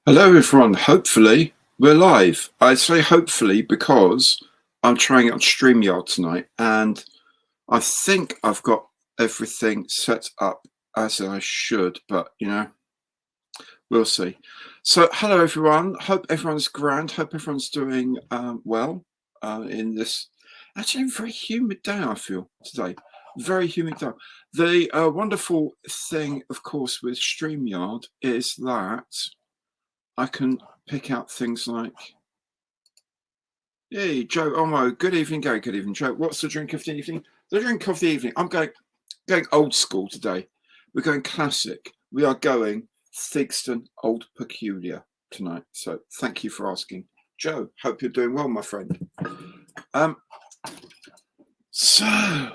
Hello, everyone. Hopefully, we're live. I say hopefully because I'm trying it on StreamYard tonight, and I think I've got everything set up as I should, but we'll see. So, hello, everyone. Hope everyone's grand. Hope everyone's doing well in this actually very humid day, I feel, today. Very humid day. The wonderful thing, of course, with StreamYard is that I can pick out things like, hey, Joe Omo, good evening, Gary. Good evening, Joe. What's the drink of the evening? The drink of the evening. I'm going old school today. We're going classic. We are going Theakston Old Peculiar tonight. So thank you for asking. Joe, hope you're doing well, my friend. So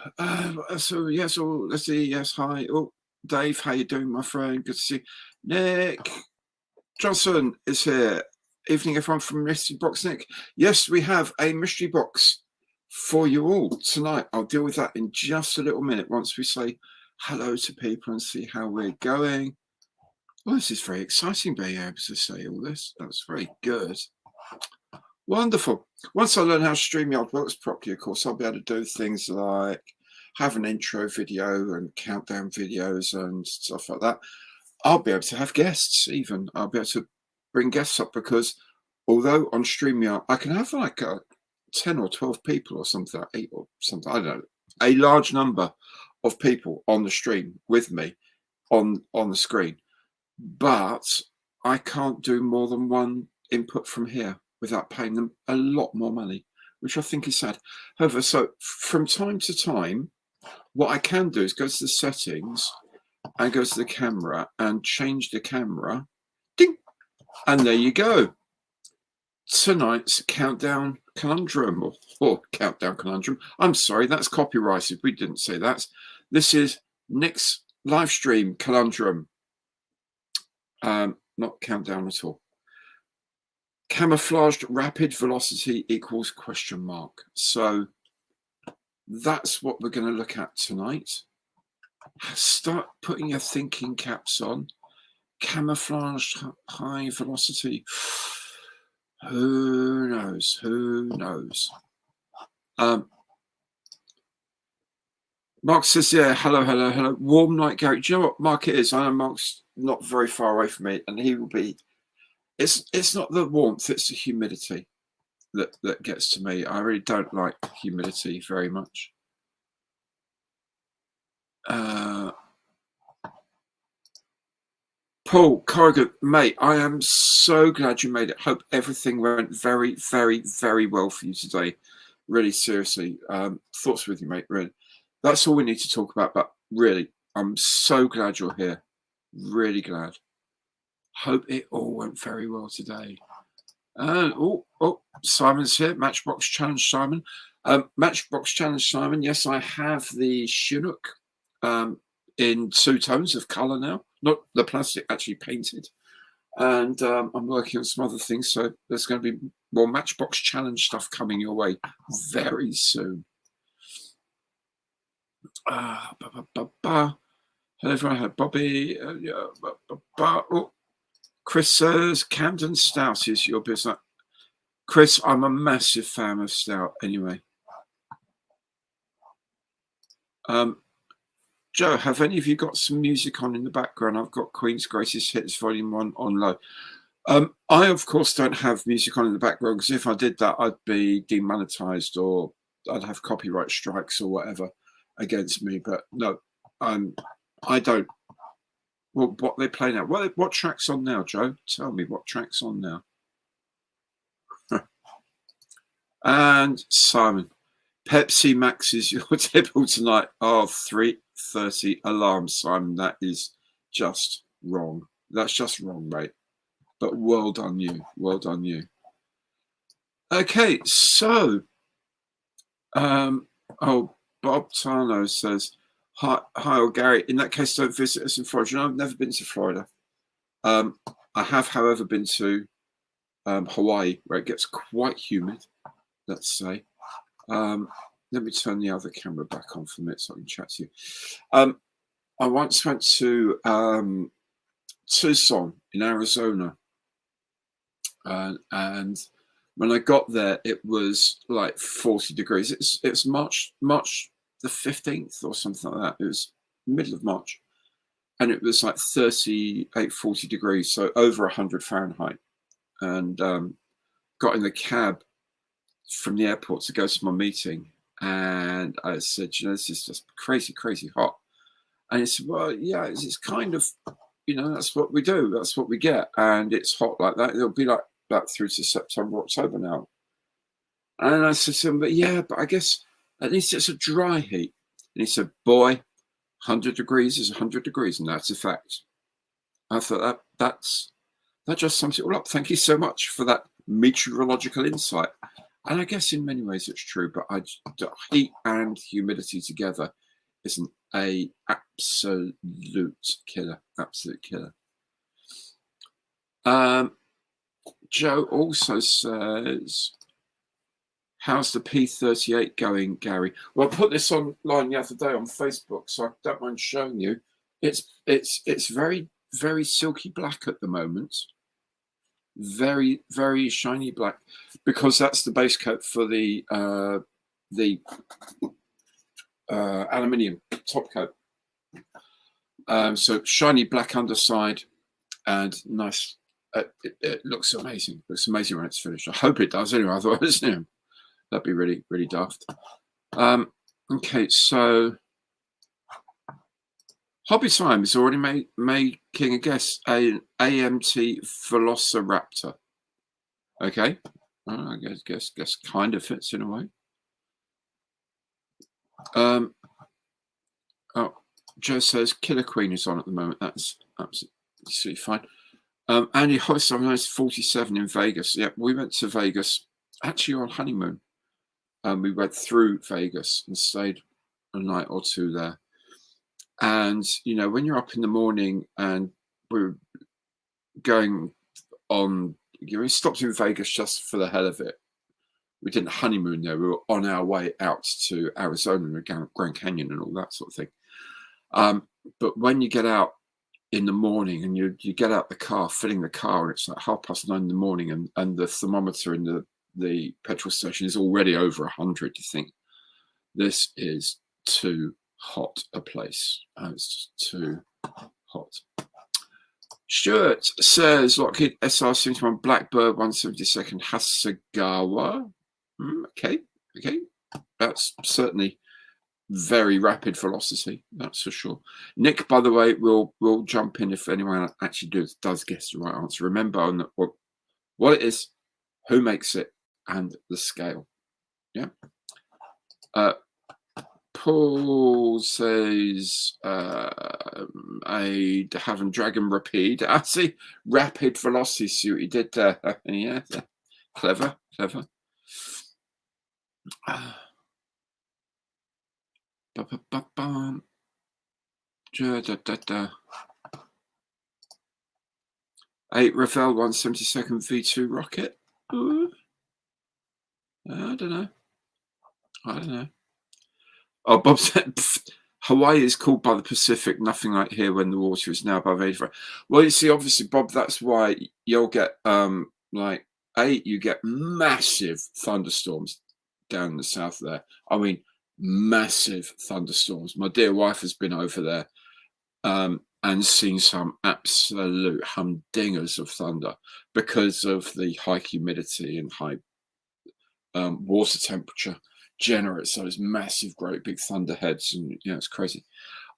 yes, let's see. Yes, hi. Oh, Dave, how you doing, my friend? Good to see you. Nick Johnson is here. Evening, everyone from Mystery Box Nick. Yes, we have a mystery box for you all tonight. I'll deal with that in just a little minute once we say hello to people and see how we're going. Well, this is very exciting being able to say all this. That's very good. Wonderful. Once I learn how StreamYard works properly, of course, I'll be able to do things like have an intro video and countdown videos and stuff like that. I'll be able to have guests even. I'll be able to bring guests up because although on StreamYard I can have like 10 or 12 people or something, 8 or something, I don't know, a large number of people on the stream with me on the screen. But I can't do more than one input from here without paying them a lot more money, which I think is sad. However, so from time to time, what I can do is go to the settings and go to the camera and change the camera. Ding! And there you go. Tonight's Countdown Conundrum, or Countdown Conundrum. I'm sorry, that's copyrighted. We didn't say that. This is Nick's live stream Conundrum. Not countdown at all. Camouflaged rapid velocity equals question mark. So that's what we're going to look at tonight. Start putting your thinking caps on. Camouflaged high velocity. Who knows? Who knows? Mark says, yeah, hello, hello, hello. Warm night, Gary. Do you know what Mark it is? I know Mark's not very far away from me, and he will be. It's not the warmth, it's the humidity that gets to me. I really don't like humidity very much. Paul Corrigan, mate, I am so glad you made it. Hope everything went very, very, very well for you today. Really, seriously. Thoughts with you, mate. Really. That's all we need to talk about. But really, I'm so glad you're here. Really glad. Hope it all went very well today. Simon's here. Matchbox Challenge, Simon. Matchbox Challenge, Simon. Yes, I have the Chinook in 2 tones of colour now. Not the plastic, actually painted. And I'm working on some other things. So there's going to be more Matchbox Challenge stuff coming your way very soon. Hello, everyone. Hello, Bobby. Chris says Camden Stout is your business. Chris, I'm a massive fan of Stout anyway. Joe, have any of you got some music on in the background? I've got Queen's Greatest Hits Volume 1 on low. I, of course, don't have music on in the background because if I did that, I'd be demonetized or I'd have copyright strikes or whatever against me. But no, I don't. Well, what they play now? What track's on now, Joe? Tell me what track's on now. And Simon, Pepsi Max is your table tonight. Oh, 3:30 alarm, Simon. That is just wrong. That's just wrong, mate. But well done you. Well done you. Okay, so Bob Tarno says, hi, Gary. In that case, don't visit us in Florida. You know, I've never been to Florida. I have, however, been to Hawaii, where it gets quite humid, let's say. Let me turn the other camera back on for a minute so I can chat to you. I once went to Tucson in Arizona, and when I got there, it was like 40 degrees. It's March the 15th or something like that. It was middle of March, and it was like 38, 40 degrees, so over 100 Fahrenheit. And got in the cab from the airport to go to my meeting, and I said, this is just crazy, crazy hot. And he said, well, yeah, it's kind of, that's what we do. That's what we get. And it's hot like that. It'll be like that through to September, October now. And I said to him, but I guess at least it's a dry heat. And he said, boy, 100 degrees is 100 degrees, and that's a fact. I thought that just sums it all up. Thank you so much for that meteorological insight. And I guess in many ways it's true, but heat and humidity together is an absolute killer. Joe also says, how's the P38 going, Gary? Well, I put this online the other day on Facebook, so I don't mind showing you. It's very, very silky black at the moment. Very, very shiny black, because that's the base coat for the aluminium top coat. So shiny black underside and nice. It looks amazing. It looks amazing when it's finished. I hope it does anyway. Otherwise, that'd be really, really daft. Okay, so Hobby Time is already making a guess. An AMT Velociraptor. Okay, I guess kind of fits in a way. Joe says Killer Queen is on at the moment. That's absolutely fine. Andy Host, I'm 47 in Vegas. Yeah, we went to Vegas actually on honeymoon. We went through Vegas and stayed a night or two there. And when you're up in the morning and we're going on, we stopped in Vegas just for the hell of it. We didn't honeymoon there. We were on our way out to Arizona and Grand Canyon and all that sort of thing. But when you get out in the morning and you get out the car, filling the car, and it's like 9:30 in the morning, and the thermometer in the petrol station is already over 100, you think, this is too hot a place. It's just too hot. Stuart says Lockheed SR-71 Blackbird 172nd Hasegawa. Okay. That's certainly very rapid velocity, that's for sure. Nick, by the way, will jump in if anyone actually does guess the right answer. Remember what it is, who makes it, and the scale. Yeah. Paul says I haven't Dragon Rapide. I see rapid velocity. See what he did there. Yeah, clever. Eight Ravel 172nd V2 rocket. Ooh. I don't know. Oh, Bob said Hawaii is called by the Pacific, nothing like here when the water is now above 85. Well, you see, obviously, Bob, that's why you'll get you get massive thunderstorms down in the south there. I mean, massive thunderstorms. My dear wife has been over there and seen some absolute humdingers of thunder because of the high humidity and high water temperature generates those massive, great big thunderheads, and it's crazy.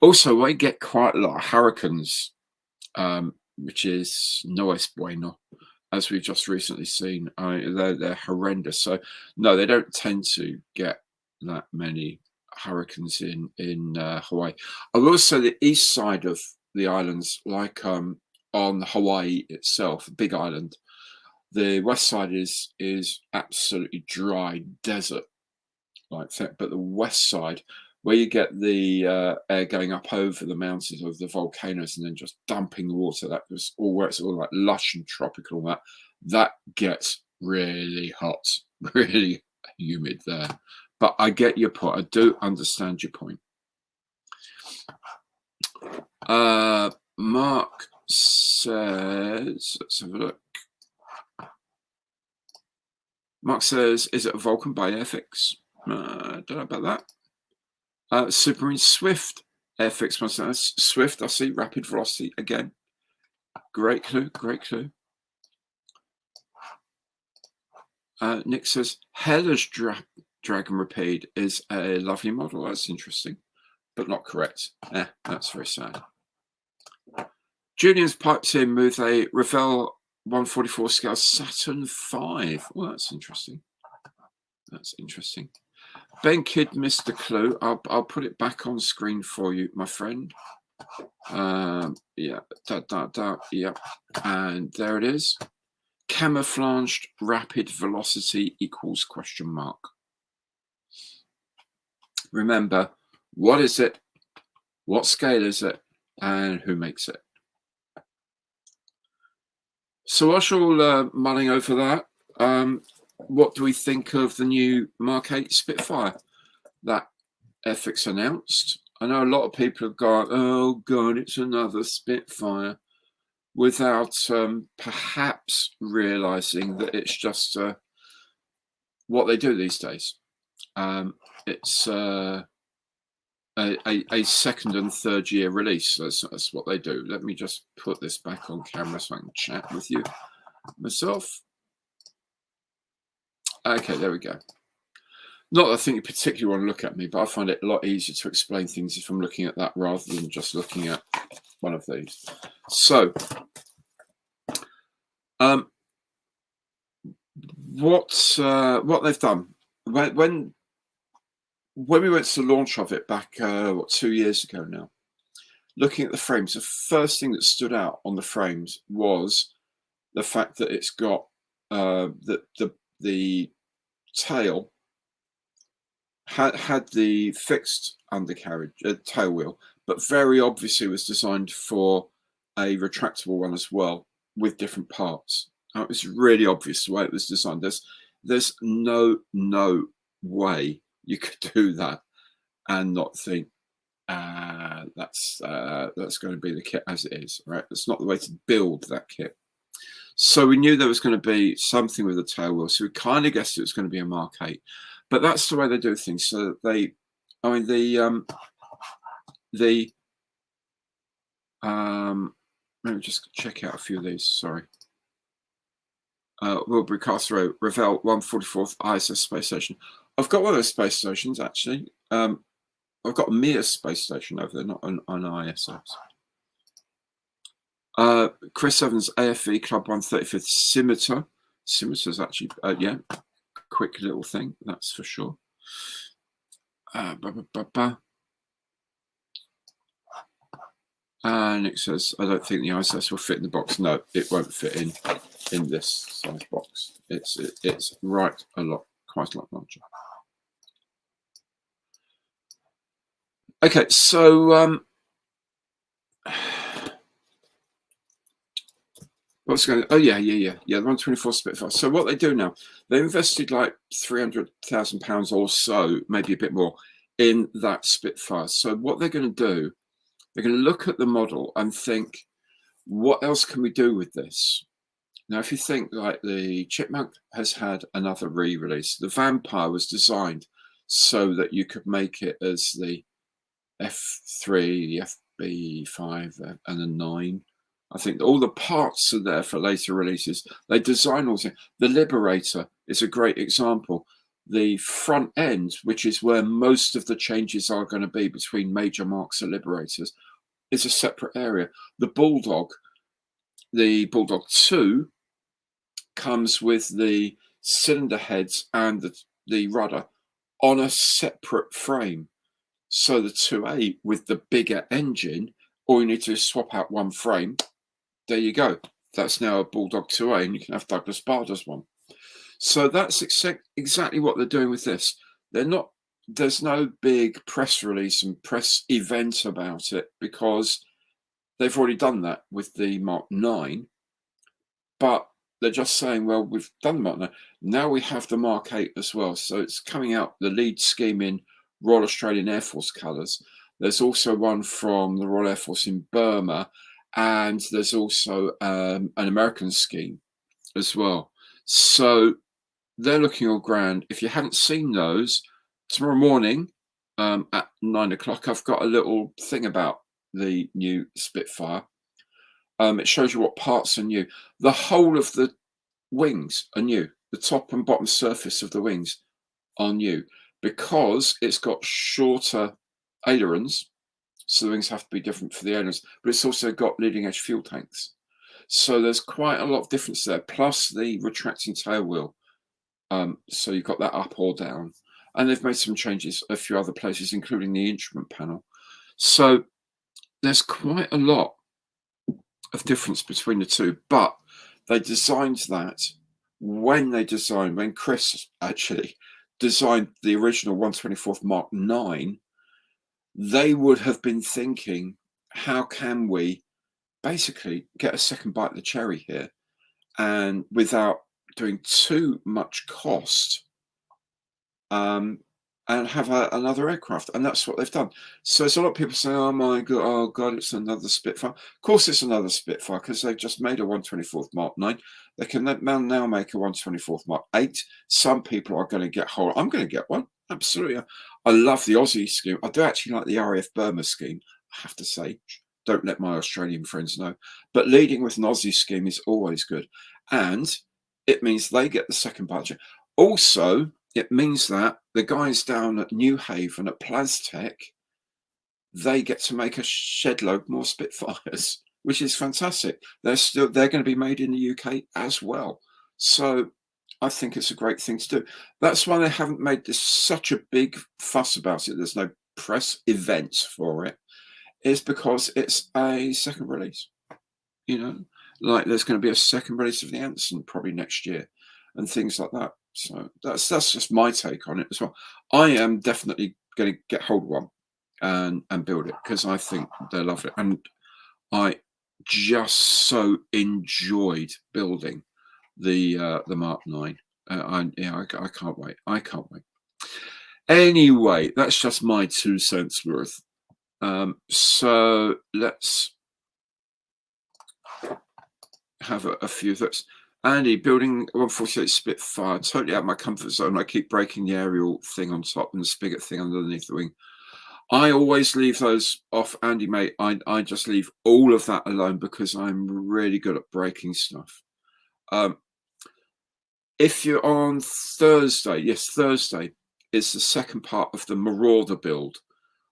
Also, we get quite a lot of hurricanes, which is no es bueno, as we've just recently seen. They're horrendous. So no, they don't tend to get that many hurricanes in Hawaii. I will say the east side of the islands, like on Hawaii itself, big island, the west side is absolutely dry desert like that, but the west side, where you get the air going up over the mountains of the volcanoes and then just dumping the water, that was all where it's all like lush and tropical, that gets really hot, really humid there. But I get your point. I do understand your point. Mark says, let's have a look. Mark says, is it a Vulcan by Airfix? Don't know about that. Supermarine Swift, Airfix. Swift, I see. Rapid Velocity again. Great clue, great clue. Nick says, Heller's Dragon Rapide is a lovely model. That's interesting, but not correct. That's very sad. Julian's pipes in with a Revell 144 scale Saturn V. Well, that's interesting. That's interesting. Ben Kidd missed the clue. I'll put it back on screen for you, my friend. Yeah, yeah, and there it is. Camouflaged rapid velocity equals question mark. Remember, what is it? What scale is it? And who makes it? So whilst you're mulling over that, what do we think of the new Mark 8 Spitfire that Airfix announced? I know a lot of people have gone, oh God, it's another Spitfire, without perhaps realizing that it's just what they do these days. It's a second and third year release. That's what they do. Let me just put this back on camera so I can chat with you myself. Okay, there we go. Not that I think you particularly want to look at me, but I find it a lot easier to explain things if I'm looking at that rather than just looking at one of these. So, what they've done when we went to the launch of it back 2 years ago now, looking at the frames, the first thing that stood out on the frames was the fact that it's got the tail had the fixed undercarriage tail wheel, but very obviously was designed for a retractable one as well with different parts. It was really obvious the way it was designed. There's no way you could do that and not think that's going to be the kit as it is, right? That's not the way to build that kit. So we knew there was going to be something with a tail wheel, so we kind of guessed it was going to be a Mark 8. But that's the way they do things. So let me just check out a few of these. Sorry. Wilbury Castle Road, Revell 144th ISS space station. I've got one of those space stations actually. I've got a Mir space station over there, not an ISS. Chris Evans AFV Club 135th Scimitar. Scimitar's actually yeah, quick little thing, that's for sure. Nick says, I don't think the ISS will fit in the box. No, it won't fit in this size box. It's quite a lot larger. Okay, so what's going on? Oh yeah, the 124 Spitfire. So what they do now, they invested like £300,000 or so, maybe a bit more, in that Spitfire. So what they're going to do, they're going to look at the model and think, what else can we do with this? Now, if you think like the Chipmunk has had another re-release, the Vampire was designed so that you could make it as the F3, the FB5, and the 9. I think all the parts are there for later releases. They design all things. The Liberator is a great example. The front end, which is where most of the changes are going to be between major Marks and Liberators, is a separate area. The Bulldog 2, comes with the cylinder heads and the rudder on a separate frame. So the 2A with the bigger engine, all you need to do is swap out one frame. There you go. That's now a Bulldog 2A, and you can have Douglas Bader's one. So that's exactly what they're doing with this. There's no big press release and press event about it because they've already done that with the Mark 9. But they're just saying, well, we've done the Mark 9. Now we have the Mark 8 as well. So it's coming out, the lead scheme in Royal Australian Air Force colours. There's also one from the Royal Air Force in Burma. And there's also an American scheme as well. So they're looking all grand. If you haven't seen those, tomorrow morning at 9 o'clock, I've got a little thing about the new Spitfire. It shows you what parts are new. The whole of the wings are new. The top and bottom surface of the wings are new because it's got shorter ailerons. So the wings have to be different for the ailerons, but it's also got leading edge fuel tanks. So there's quite a lot of difference there, plus the retracting tail wheel. So you've got that up or down. And they've made some changes a few other places, including the instrument panel. So there's quite a lot of difference between the two, but they designed that when Chris actually designed the original 124th Mark 9, they would have been thinking, how can we basically get a second bite of the cherry here and without doing too much cost, and have another aircraft, and that's what they've done. So there's a lot of people saying, oh my god, oh god, it's another Spitfire. Of course it's another Spitfire, because they've just made a 124th Mark 9. They can now make a 124th Mark 8. Some people are going to get hold. I'm going to get one, absolutely. I love the Aussie scheme. I do actually like the RAF Burma scheme, I have to say. Don't let my Australian friends know, but leading with an Aussie scheme is always good, and it means they get the second budget. Also, it means that the guys down at New Haven at Plastech, they get to make a shed load more Spitfires, which is fantastic. They're going to be made in the UK as well. So I think it's a great thing to do. That's why they haven't made this such a big fuss about it. There's no press event for it. It's because it's a second release. You know, like there's going to be a second release of the Anson probably next year and things like that. So that's just my take on it as well. I am definitely going to get hold of one and build it because I think they're lovely, and I just so enjoyed building the Mark 9. I can't wait. I can't wait. Anyway, that's just my 2 cents worth. So let's have a few thoughts. Andy, building 148 Spitfire, totally out of my comfort zone. I keep breaking the aerial thing on top and the spigot thing underneath the wing. I always leave those off, Andy, mate. I just leave all of that alone because I'm really good at breaking stuff. If you're on Thursday, yes, Thursday is the second part of the Marauder build.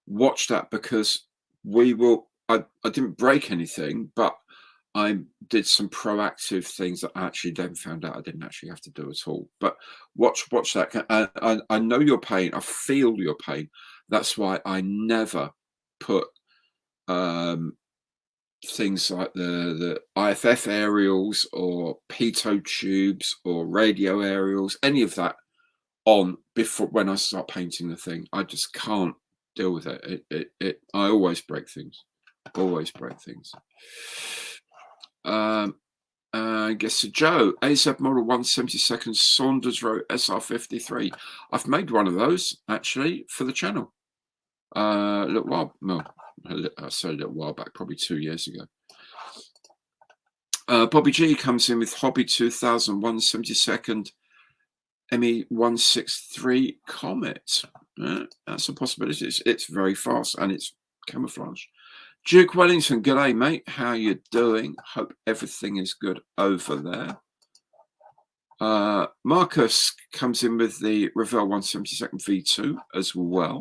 Watch that because we will. I didn't break anything, but I did some proactive things that I actually then found out I didn't actually have to do at all. But watch that. I know your pain. I feel your pain. That's why I never put things like the IFF aerials or pitot tubes or radio aerials, any of that on before when I start painting the thing. I just can't deal with it. I always break things. Always break things. I guess Joe, AZ model 172nd Saunders Row SR53. I've made one of those actually for the channel. A little while, no, I say a little while back, probably 2 years ago. Bobby G comes in with Hobby 2000 172nd ME163 Comet. That's a possibility. It's very fast and it's camouflage. Duke Wellington, g'day, mate. How you doing? Hope everything is good over there. Marcus comes in with the Revell 172nd V2 as well.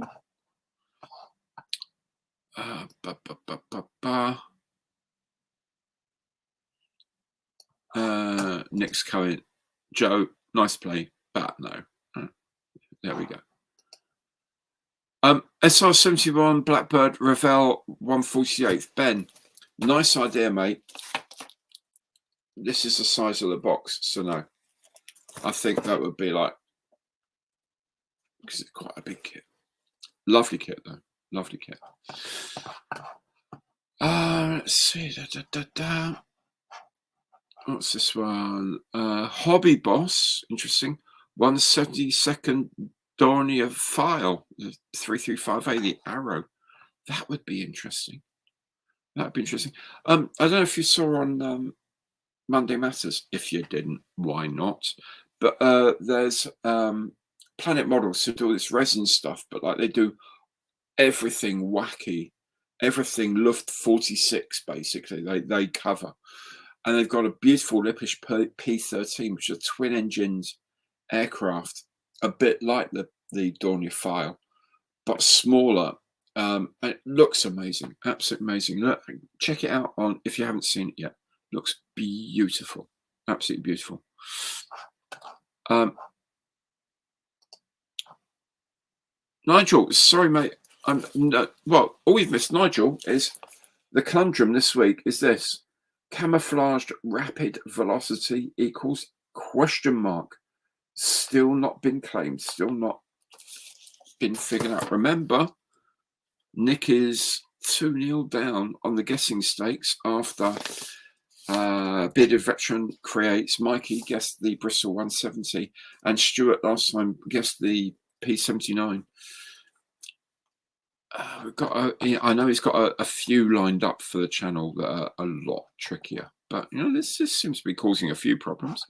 Nick's coming. Joe, nice play, but no. There we go. SR71 Blackbird Revell 148th. Ben, nice idea, mate. This is the size of the box, so no. I think that would be like, because it's quite a big kit. Lovely kit, though. Lovely kit. Let's see. What's this one? Hobby Boss. Interesting. 172nd Dornier file. 335A, the Arrow. That would be interesting. That'd be interesting. I don't know if you saw on Monday Matters. If you didn't, why not? But there's Planet Models who do this resin stuff, but like they do everything wacky, everything Luft 46 basically. They cover, and they've got a beautiful Lippisch P13, which is a twin engined aircraft, a bit like the Dornier File, but smaller. And it looks amazing, absolutely amazing. Look, check it out on if you haven't seen it yet. Looks beautiful, absolutely beautiful. Nigel, sorry, mate. Well, all you've missed, Nigel, is the conundrum this week is this: camouflaged rapid velocity equals question mark. Still not been claimed, still not been figured out. Remember, Nick is 2-0 down on the guessing stakes after Bearded Veteran creates. Mikey guessed the Bristol 170, and Stuart last time guessed the P79. We've got I know he's got a few lined up for the channel that are a lot trickier, but you know, this seems to be causing a few problems.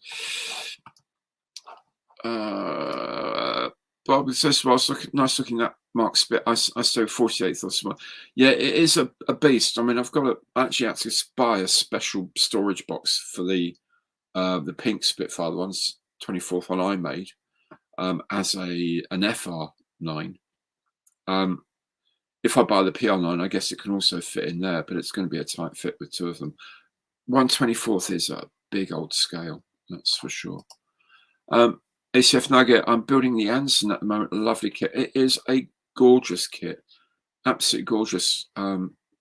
Bob says, well, nice looking that Mark Spit. I stole 48th or something. Yeah, it is a beast. I mean, I've got to actually had to buy a special storage box for the pink Spitfire, the ones 24th one I made, as an FR9. If I buy the PR9, I guess it can also fit in there, but it's going to be a tight fit with two of them. 1/24th is a big old scale, that's for sure. ACF Nugget, I'm building the Anson at the moment. A lovely kit. It is a gorgeous kit, absolutely gorgeous.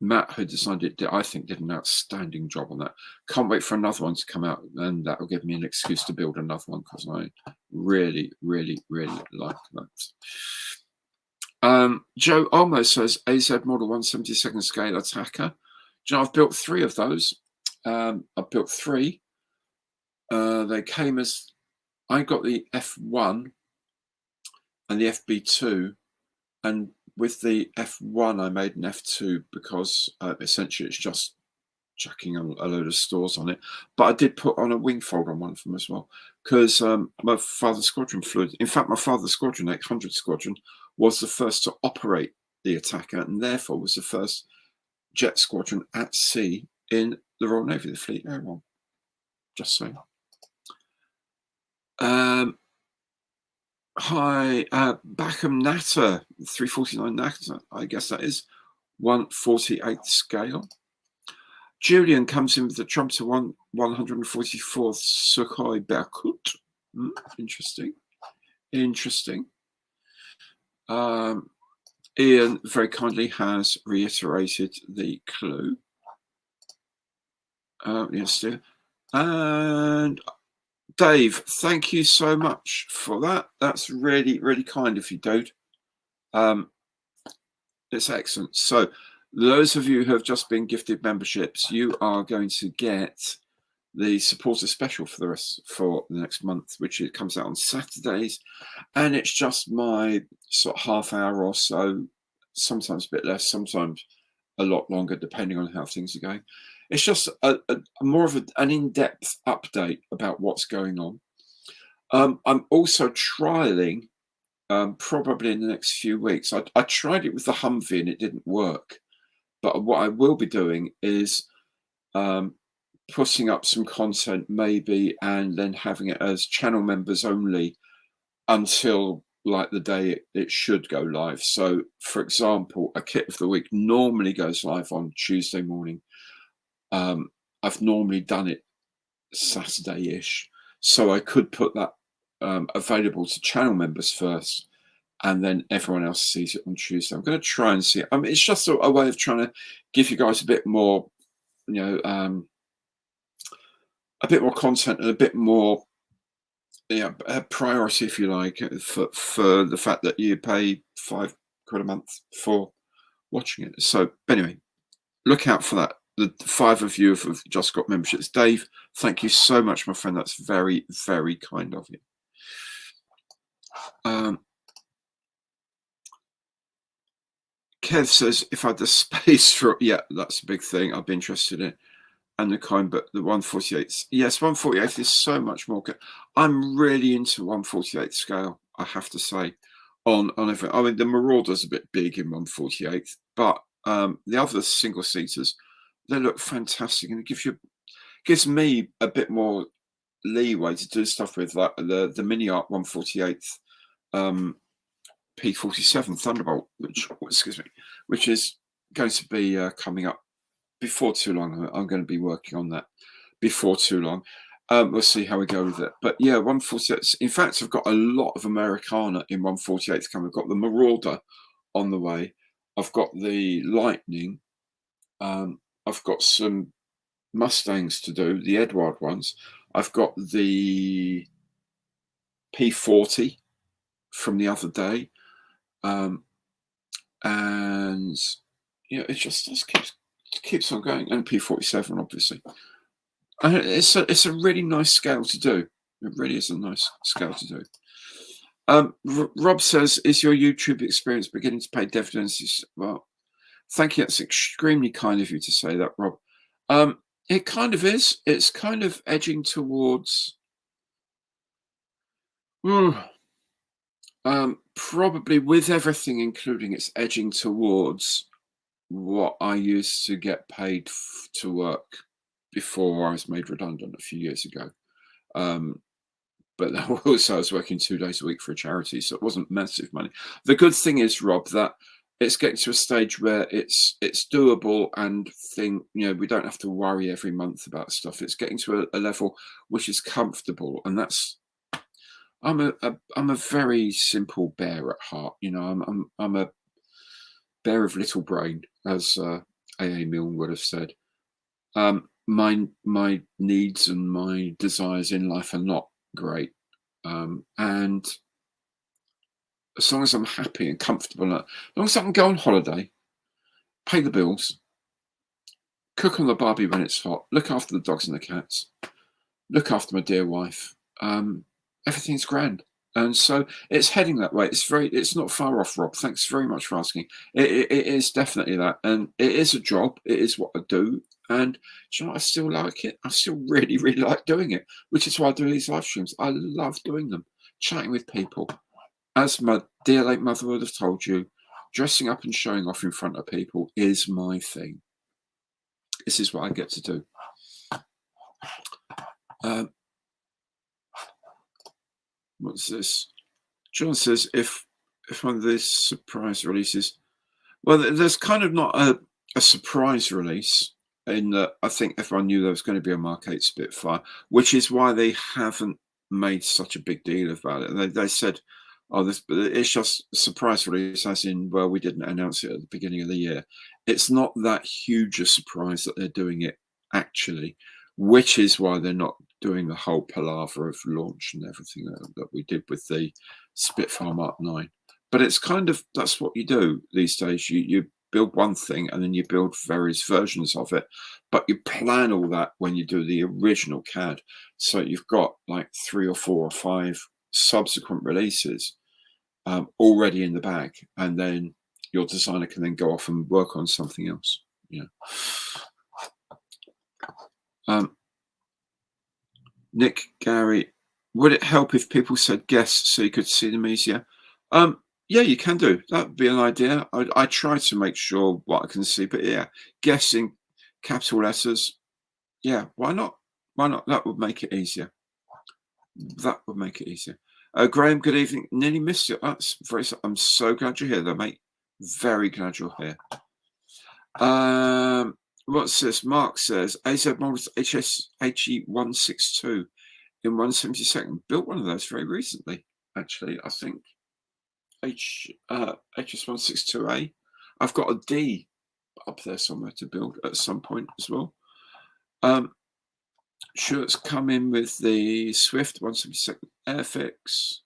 Matt, who designed it, I think did an outstanding job on that. Can't wait for another one to come out, and that will give me an excuse to build another one because I really, really, really like that. Joe Olmo says AZ Model 172nd scale attacker. You know, I've built 3 of those. I've built 3. They came as I got the F1 and the FB2, and with the F1 I made an F2 because essentially it's just chucking a load of stores on it. But I did put on a wing fold on one of them as well because my father's squadron flew. In fact, my father's squadron, X100 squadron, was the first to operate the attacker and therefore was the first jet squadron at sea in the Royal Navy, the Fleet Air One. Just saying. Hi, Backham Natter, 349 Natter, I guess that is 1/48th scale. Julian comes in with the Trumpter 144th Sukhoi Berkut. Interesting. Interesting. Ian very kindly has reiterated the clue. Yes, and Dave, thank you so much for that. That's really, really kind of you, dude. It's excellent. So those of you who have just been gifted memberships, you are going to get the supporter special for the next month, which it comes out on Saturdays, and it's just my sort of half hour or so, sometimes a bit less, sometimes a lot longer, depending on how things are going. It's just a more of an in-depth update about what's going on. I'm also trialing, probably in the next few weeks. I tried it with the Humvee and it didn't work. But what I will be doing is putting up some content maybe and then having it as channel members only until like the day it should go live. So, for example, a kit of the week normally goes live on Tuesday morning. I've normally done it Saturday-ish, so I could put that available to channel members first, and then everyone else sees it on Tuesday. I'm going to try and see it. I mean, it's just a way of trying to give you guys a bit more, you know, a bit more content and a bit more, yeah, priority, if you like, for the fact that you pay £5 a month for watching it. So anyway, look out for that. The 5 of you have just got memberships. Dave, thank you so much, my friend. That's very, very kind of you. Kev says, if I had the space for, yeah, that's a big thing. I'd be interested in. and the kind, but the 1/48. Yes, 1/48 is so much more. I'm really into 1/48 scale, I have to say. On everything. I mean, the Marauder's a bit big in 1/48, but the other single seaters, they look fantastic, and it gives me a bit more leeway to do stuff with, like the Mini Art 1/48 P47 Thunderbolt, which is going to be coming up before too long. I'm going to be working on that before too long. We'll see how we go with it. But yeah, 1/48. In fact, I've got a lot of Americana in 1/48 coming. I've got the Marauder on the way. I've got the Lightning. I've got some Mustangs to do, the Edward ones. I've got the P40 from the other day. And yeah, it just keeps on going. And P47, obviously. And it's a really nice scale to do. It really is a nice scale to do. Rob says, is your YouTube experience beginning to pay dividends? Well, thank you. That's extremely kind of you to say that, Rob. It kind of is. It's kind of edging towards probably, with everything including, it's edging towards what I used to get paid to work before I was made redundant a few years ago. But also I was working 2 days a week for a charity, so it wasn't massive money. The good thing is, Rob, that it's getting to a stage where it's doable, and we don't have to worry every month about stuff. It's getting to a level which is comfortable, and that's. I'm a very simple bear at heart. I'm a bear of little brain, as A.A. Milne would have said. My needs and my desires in life are not great, and as long as I'm happy and comfortable, as long as I can go on holiday, pay the bills, cook on the barbie when it's hot, look after the dogs and the cats, look after my dear wife, everything's grand. And so it's heading that way. It's not far off, Rob. Thanks very much for asking. It is definitely that, and it is a job. It is what I do. And do you know what? I still like it. I still really, really like doing it, which is why I do these live streams. I love doing them, chatting with people. As my dear late mother would have told you, dressing up and showing off in front of people is my thing. This is what I get to do. What's this? John says, if one of these surprise releases, well, there's kind of not a surprise release, in that I think everyone knew there was going to be a Mark 8 Spitfire, which is why they haven't made such a big deal about it. They said, it's just a surprise release, as in, well, we didn't announce it at the beginning of the year. It's not that huge a surprise that they're doing it, actually, which is why they're not doing the whole palaver of launch and everything that we did with the Spitfire Mark 9. But it's kind of, that's what you do these days. You build one thing and then you build various versions of it, but you plan all that when you do the original CAD. So you've got like 3 or 4 or 5 subsequent releases already in the bag, and then your designer can then go off and work on something else. Nick Gary, would it help if people said guess so you could see them easier? Yeah, you can do. That would be an idea. I try to make sure what I can see, but yeah, guessing capital letters. Yeah, why not? Why not? That would make it easier. That would make it easier. Graham, good evening. Nearly missed it. That's very. I'm so glad you're here, though, mate. Very glad you're here. What's this? Mark says AZ Models HE162 in 1/72. Built one of those very recently, actually. I think HS162A. I've got a D up there somewhere to build at some point as well. Shirts come in with the Swift 172nd Airfix.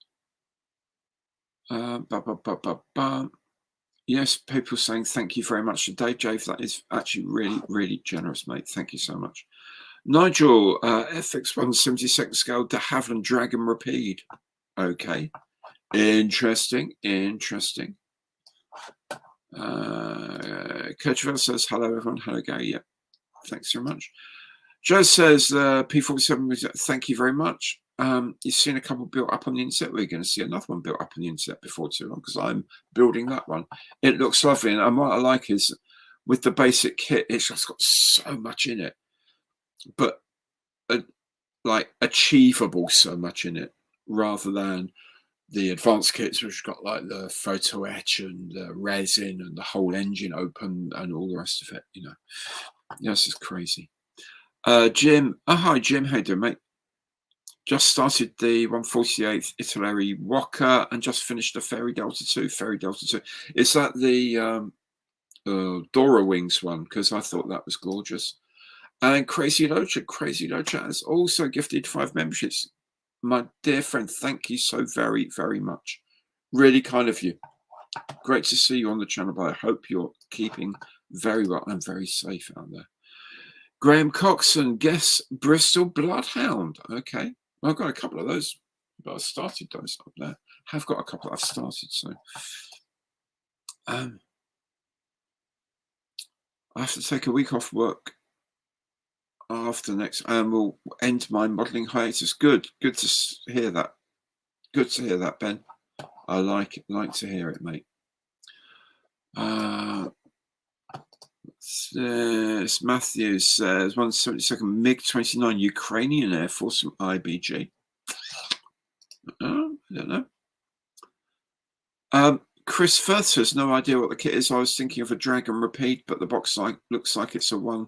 Yes, people saying thank you very much today, Jave. That is actually really, really generous, mate. Thank you so much. Nigel, FX 1/72nd scale de Havilland Dragon Rapide. Okay. Interesting. Kurtwell says, hello, everyone. Hello, Gary. Yeah. Thanks very much. Joe says P47 was, thank you very much. You've seen a couple built up on the internet. We're going to see another one built up on the internet before too long because I'm building that one. It looks lovely, and what I like is with the basic kit, it's just got so much in it, but like achievable so much in it, rather than the advanced kits which got like the photo etch and the resin and the whole engine open and all the rest of it. You know, this is crazy. Jim, hi Jim, how you doing, mate? Just started the 148th Italeri Walker and just finished the Fairy Delta 2. Fairy Delta 2. Is that the Dora Wings one? Because I thought that was gorgeous. And Crazy Locha has also gifted 5 memberships. My dear friend, thank you so very, very much. Really kind of you. Great to see you on the channel, but I hope you're keeping very well and very safe out there. Graham Coxon, guess Bristol Bloodhound. Okay. Well, I've got a couple of those, but I started those up there. Have got a couple I've started, so I have to take a week off work after next, and we'll end my modelling hiatus. Good to hear that. Good to hear that, Ben. I like to hear it, mate. Matthew says 172nd MiG-29 Ukrainian Air Force from IBG. I don't know. Chris Firth says no idea what the kit is. I was thinking of a Dragon Repeat, but the box looks like it's a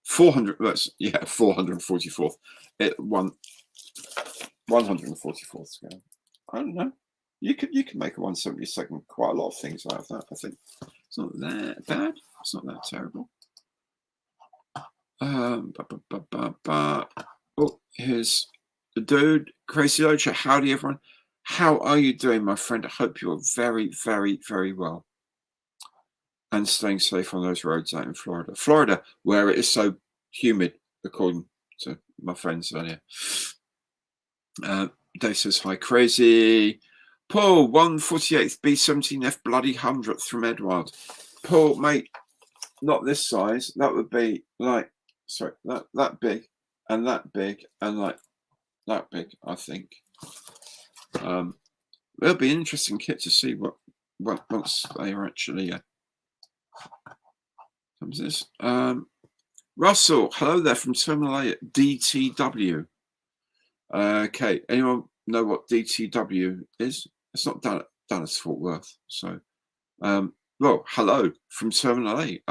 400. Yeah, 444th. It 144th scale. I don't know. You could make a 172nd. Quite a lot of things out of that. I think it's not that bad. It's not that terrible. Oh, here's the dude, Crazy Locha. Howdy, everyone. How are you doing, my friend? I hope you're very, very, very well and staying safe on those roads out in Florida. Florida, where it is so humid, according to my friends earlier. Dave says, hi, Crazy. Paul, 148th B17F bloody 100th from Edward. Paul, mate, not this size. That would be like, sorry, that big and that big and like that big, I think. It'll be an interesting kit to see what once they are actually comes this. Russell, hello there from Terminal A at DTW. Okay, anyone know what DTW is? It's not Dallas Fort Worth. So, well, hello from Terminal A.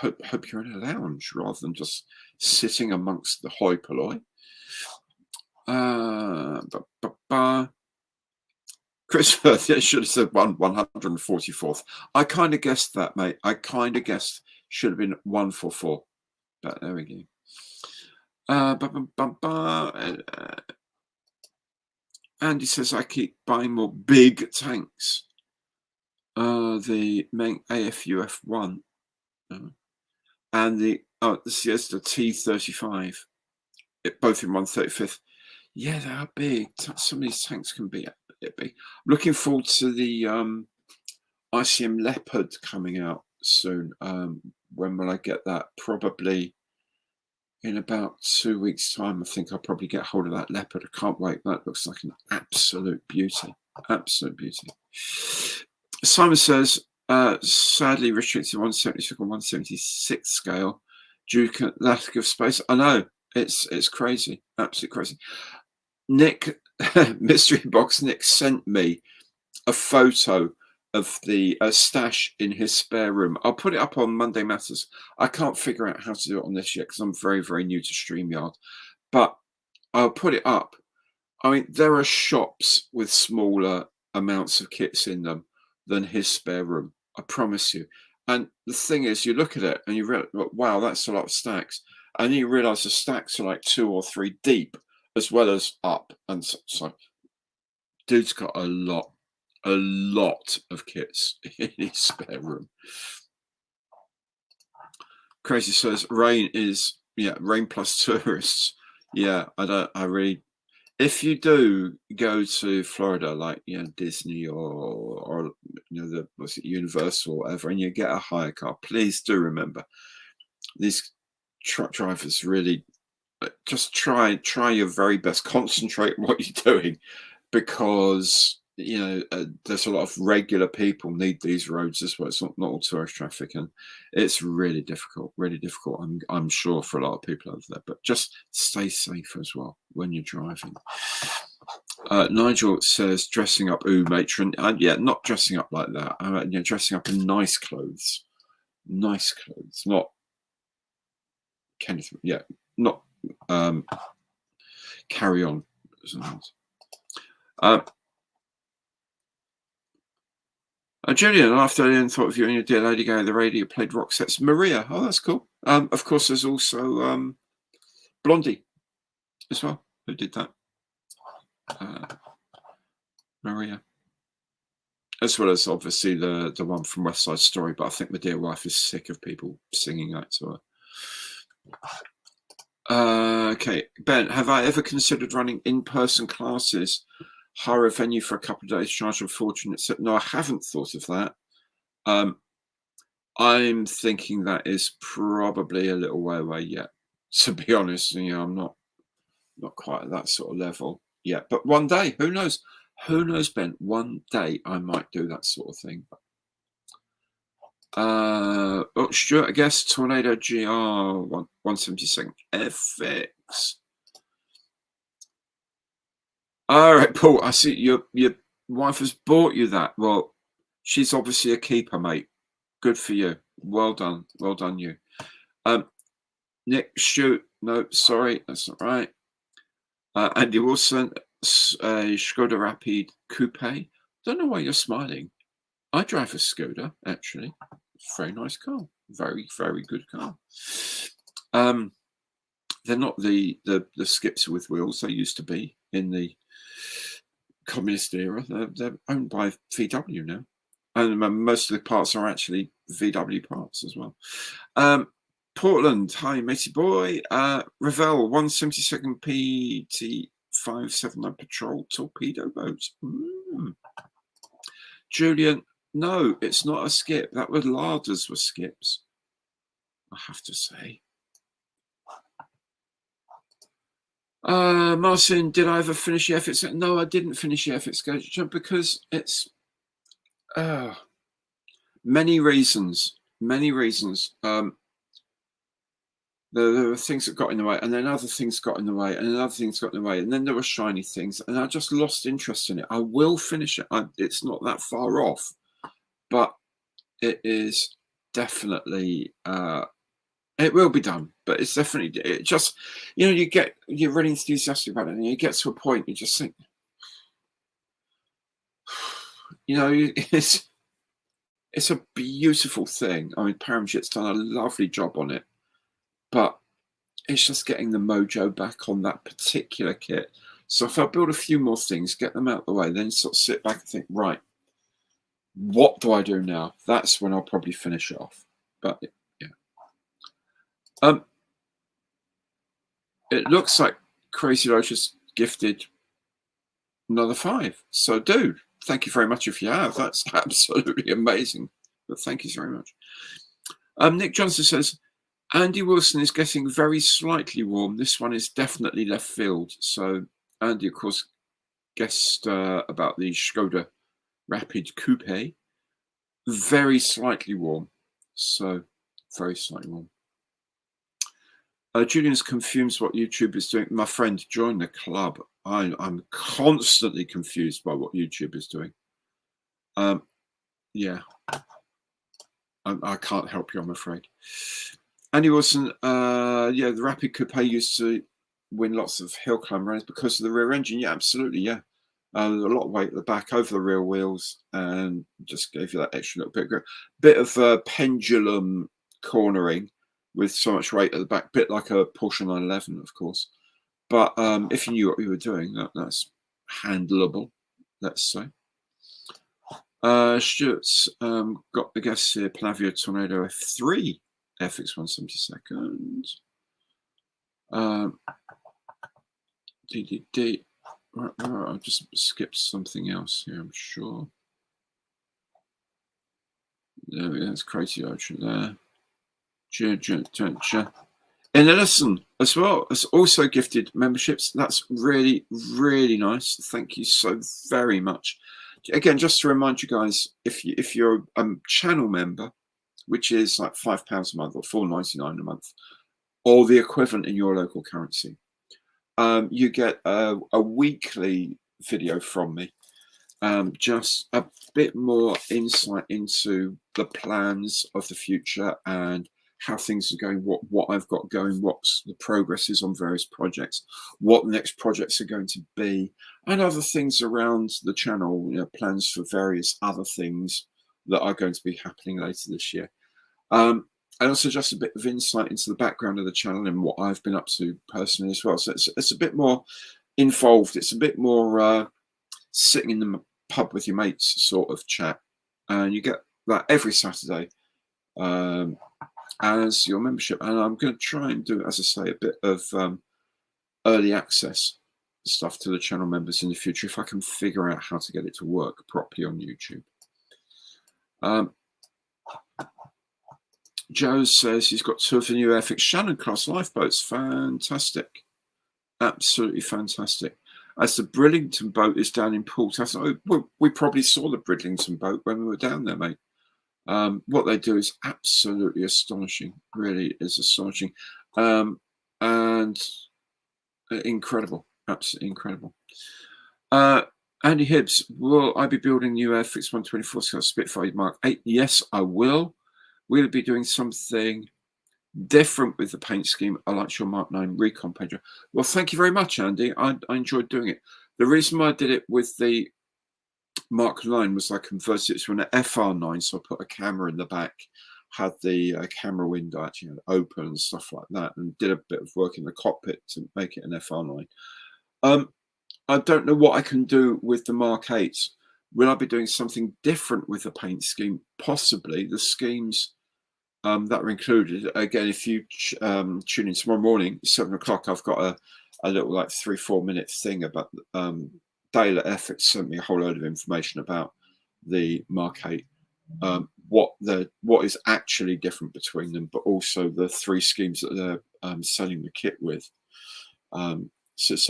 Hope you're in a lounge rather than just sitting amongst the hoi polloi. Chris Firth, yeah, should have said 144th. I kind of guessed that, mate. I kind of guessed should have been 144. But there we go. Andy says I keep buying more big tanks. The main AFUF1 and the Siesta T35, both in 135th. Yeah, they are big. Some of these tanks can be a bit big. I'm looking forward to the ICM Leopard coming out soon. When will I get that? Probably in about 2 weeks' time. I think I'll probably get hold of that Leopard. I can't wait. That looks like an absolute beauty. Absolute beauty. Simon says, sadly restricted to 176 and 176 scale due to lack of space. I know, it's crazy. Absolutely crazy. Nick, Mystery Box Nick sent me a photo of the stash in his spare room. I'll put it up on Monday Matters. I can't figure out how to do it on this yet because I'm very, very new to StreamYard. But I'll put it up. I mean, there are shops with smaller amounts of kits in them than his spare room. I promise you. And the thing is, you look at it and you realize, wow, that's a lot of stacks. And you realize the stacks are like 2 or 3 deep as well as up. And so dude's got a lot of kits in his spare room. Crazy says rain is, yeah, rain plus tourists. Yeah, I really, if you do go to Florida, like, you know, Disney or you know, the, what's it, Universal or whatever, and you get a hire car, please do remember these truck drivers really just try your very best. Concentrate on what you're doing, because there's a lot of regular people need these roads as well. It's not all tourist traffic, and it's really difficult. I'm sure for a lot of people over there, but just stay safe as well when you're driving. Nigel says dressing up, matron. Yeah, not dressing up like that. Dressing up in nice clothes, not Kenneth. Yeah, not carry on. Julian, after I thought of you and your dear Lady Gaga, the radio played rock sets. Maria, oh, that's cool. Of course, there's also Blondie as well, who did that. Maria, as well as obviously the one from West Side Story. But I think my dear wife is sick of people singing that to her. Okay, Ben, have I ever considered running in-person classes? Hire a venue for a couple of days, charge a fortune, etc. No, I haven't thought of that. I'm thinking that is probably a little way away yet. To be honest, I'm not quite at that sort of level yet. But one day, who knows? Who knows, Ben? One day I might do that sort of thing. Stuart, I guess Tornado GR 172nd FX. All right, Paul. I see your wife has bought you that. Well, she's obviously a keeper, mate. Good for you. Well done, you. Nick, shoot. No, sorry, that's not right. Andy Wilson, Skoda Rapid Coupe. Don't know why you're smiling. I drive a Skoda, actually. It's a very nice car. Very, very good car. They're not the skips with wheels they used to be in the communist era. They're owned by VW now. And most of the parts are actually VW parts as well. Portland, hi, matey boy. Ravel, 172nd PT 579 Patrol Torpedo Boat. Julian, no, it's not a skip. That was larders were skips, I have to say. Marcin, did I ever finish the efforts? No, I didn't finish the efforts because it's many reasons. There were things that got in the way, and then other things got in the way, and then other things got in the way, and then there were shiny things, and I just lost interest in it. I will finish it. It's not that far off, but it is definitely it will be done. But it's definitely you're really enthusiastic about it, and you get to a point you just think, it's a beautiful thing. I mean, Paramjit's done a lovely job on it. But it's just getting the mojo back on that particular kit. So if I build a few more things, get them out of the way, then sort of sit back and think, right, what do I do now? That's when I'll probably finish it off. But yeah. It looks like Crazy Lotus gifted another 5. So dude, thank you very much if you have. That's absolutely amazing. But thank you very much. Nick Johnson says, Andy Wilson is getting very slightly warm. This one is definitely left field. So Andy, of course, guessed about the Skoda Rapid Coupe. Very slightly warm. So very slightly warm. Julian's confused what YouTube is doing. My friend, join the club. I'm constantly confused by what YouTube is doing. Yeah. I can't help you, I'm afraid. Andy Wilson, the Rapid Coupe used to win lots of hill climb runs because of the rear engine. Yeah, absolutely, yeah. A lot of weight at the back over the rear wheels, and just gave you that extra little bit of grip. Bit of pendulum cornering with so much weight at the back, bit like a Porsche 911, of course. But if you knew what you were doing, that's handleable, let's say. Stuart's got the guess here, Plavio Tornado F3. FX 172nd. DDD. Right, I've just skipped something else here, I'm sure. There we go, that's Crazy Ocean there. And Ellison as well has also gifted memberships. That's really, really nice. Thank you so very much. Again, just to remind you guys, if you're a channel member, which is like £5 a month or £4.99 a month, or the equivalent in your local currency, you get a weekly video from me, just a bit more insight into the plans of the future and how things are going, what I've got going, what's the progress is on various projects, what the next projects are going to be, and other things around the channel, you know, plans for various other things that are going to be happening later this year. And also just a bit of insight into the background of the channel and what I've been up to personally as well. So it's a bit more involved. It's a bit more sitting in the pub with your mates sort of chat. And you get that every Saturday as your membership. And I'm going to try and do, as I say, a bit of early access stuff to the channel members in the future if I can figure out how to get it to work properly on YouTube. Joe says he's got 2 of the new Airfix Shannon class lifeboats. Fantastic. Absolutely fantastic. As the Bridlington boat is down in Port, we probably saw the Bridlington boat when we were down there, mate. What they do is absolutely astonishing. Really is astonishing. And incredible. Absolutely incredible. Andy Hibbs, will I be building new Airfix 124 scale Spitfire Mark 8? Yes, I will. We'll be doing something different with the paint scheme. I like your Mark 9 recon painter. Well, thank you very much, Andy. I enjoyed doing it. The reason why I did it with the Mark 9 was I converted it to an FR9, so I put a camera in the back, had the camera window actually open and stuff like that, and did a bit of work in the cockpit to make it an FR9. I don't know what I can do with the Mark 8. Will I be doing something different with the paint scheme? Possibly. The schemes that are included, again, if you tune in tomorrow morning, 7 o'clock, I've got a little like 3-4 minute thing about Dale at Airfix sent me a whole load of information about the Mark 8, what is actually different between them, but also the 3 schemes that they're selling the kit with. So it's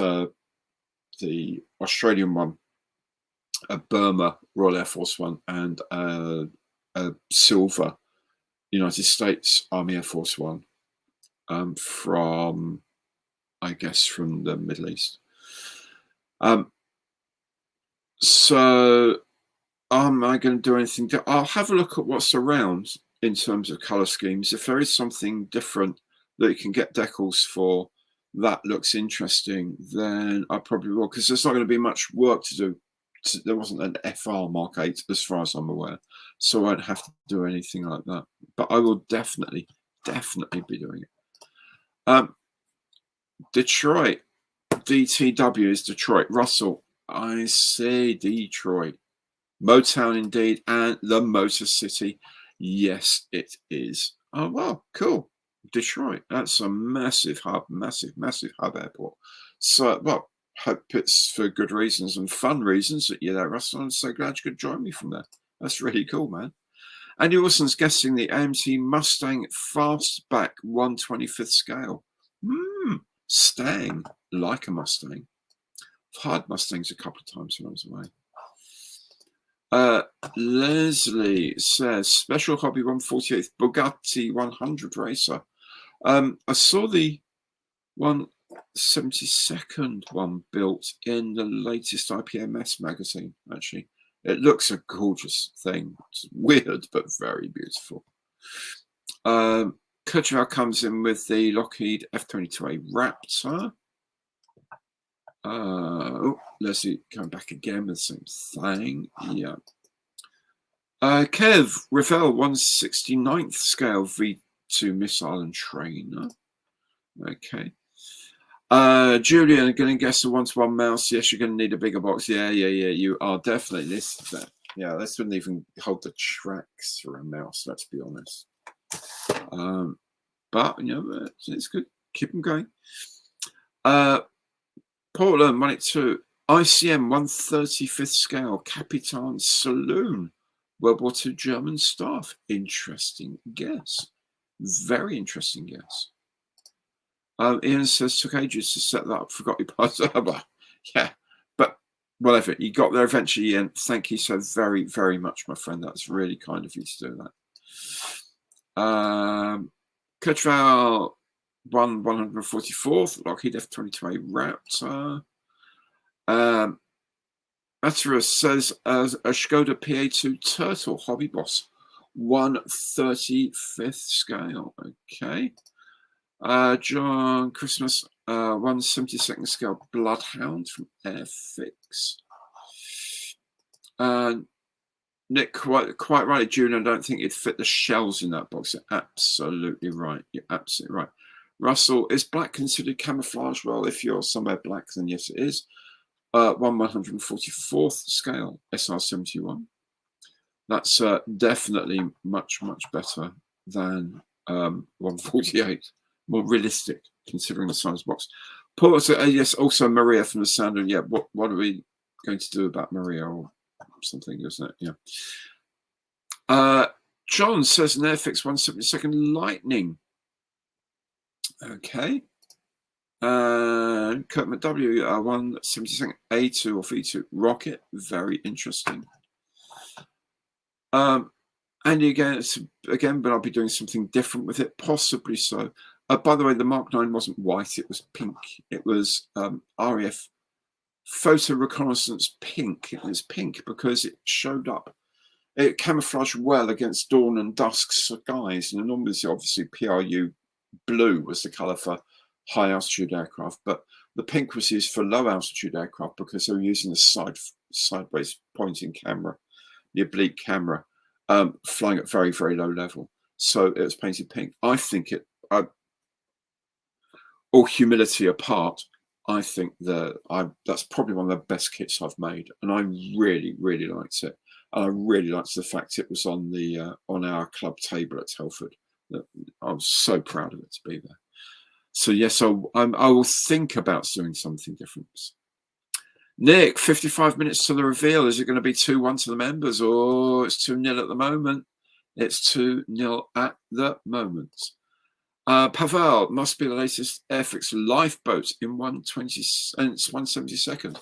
the Australian one, a Burma Royal Air Force one, and a silver United States Army Air Force one, from, I guess, from the Middle East. So am I going to do anything? I'll have a look at what's around in terms of color schemes. If there is something different that you can get decals for that looks interesting, then I probably will, because there's not going to be much work to do. There wasn't an FR Mark 8 as far as I'm aware, so I won't have to do anything like that. But I will definitely be doing it. Detroit, DTW is Detroit. Russell, I see Detroit. Motown indeed, and the Motor City. Yes, it is. Oh, wow, cool. Detroit, that's a massive hub, massive hub airport. So, well, hope it's for good reasons and fun reasons that you're there, Russell. I'm so glad you could join me from there. That's really cool, man. Andy Wilson's guessing the AMT Mustang Fastback 1/25th scale. Stang, like a Mustang. I've had Mustangs a couple of times when I was away. Leslie says, special hobby 148th Bugatti 100 racer. I saw the 172nd one built in the latest IPMS magazine, actually. It looks a gorgeous thing. It's weird, but very beautiful. Kucherov comes in with the Lockheed F-22A Raptor. Leslie coming back again with the same thing. Yeah. Kev, Ravel 169th scale V2 missile and trainer. Okay. Julian, going to guess a 1-to-1 mouse. Yes, you're going to need a bigger box. Yeah. You are definitely this. Yeah, this wouldn't even hold the tracks for a mouse. Let's be honest. But you know, it's good. Keep them going. Portland 182 ICM 135th scale Capitan Saloon. World War II German staff. Interesting guess. Very interesting guess. Ian says, took ages to set that up, forgot your password. Well, yeah, but whatever. You got there eventually, Ian. Thank you so very, very much, my friend. That's really kind of you to do that. Cottrell won 144th, Lockheed F-22A Raptor. Atterus says, as a Skoda PA2 Turtle Hobby Boss, 1/35th scale. Okay. John Christmas, 1/72nd scale Bloodhound from Airfix. Nick, quite right, June. I don't think it'd fit the shells in that box. You're absolutely right. You're absolutely right. Russell, is black considered camouflage? Well, if you're somewhere black, then yes, it is. 1/144th scale SR71. That's definitely much, much better than 148. More realistic, considering the size box. Paul, yes, also Maria from the Sounder. Yeah, what are we going to do about Maria or something, isn't it? Yeah. John says an Airfix 1/72nd Lightning. Okay. Kurt McW, 1/72nd A2 or V2 Rocket. Very interesting. Andy, again, but I'll be doing something different with it, possibly so. By the way, the Mark 9 wasn't white, it was pink. It was RAF Photo Reconnaissance pink. It was pink because it showed up. It camouflaged well against dawn and dusk skies. And normally, obviously, PRU blue was the colour for high altitude aircraft, but the pink was used for low altitude aircraft because they were using the sideways pointing camera, the oblique camera, flying at very, very low level. So it was painted pink. I think it, all humility apart, I think that's probably one of the best kits I've made, and I really, really liked it. And I really liked the fact it was on the on our club table at Telford. I was so proud of it to be there. So yes, I will think about doing something different. Nick, 55 minutes to the reveal. Is it going to be 2-1 to the members, or it's 2-0 at the moment? It's 2-0 at the moment. Pavel must be the latest Airfix lifeboat in 1/72nd.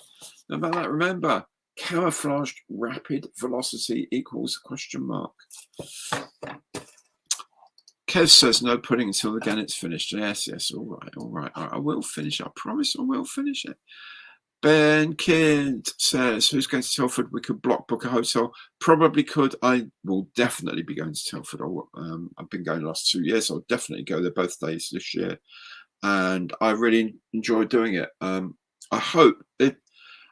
Now about that, remember, camouflaged rapid velocity equals ? Kev says no pudding until the Gannet's finished. Yes, all right. I will finish it. I promise I will finish it. Ben Kidd says, who's going to Telford? We could block book a hotel. Probably could. I will definitely be going to Telford. I've been going the last 2 years. I'll definitely go there both days this year. And I really enjoy doing it. I hope it.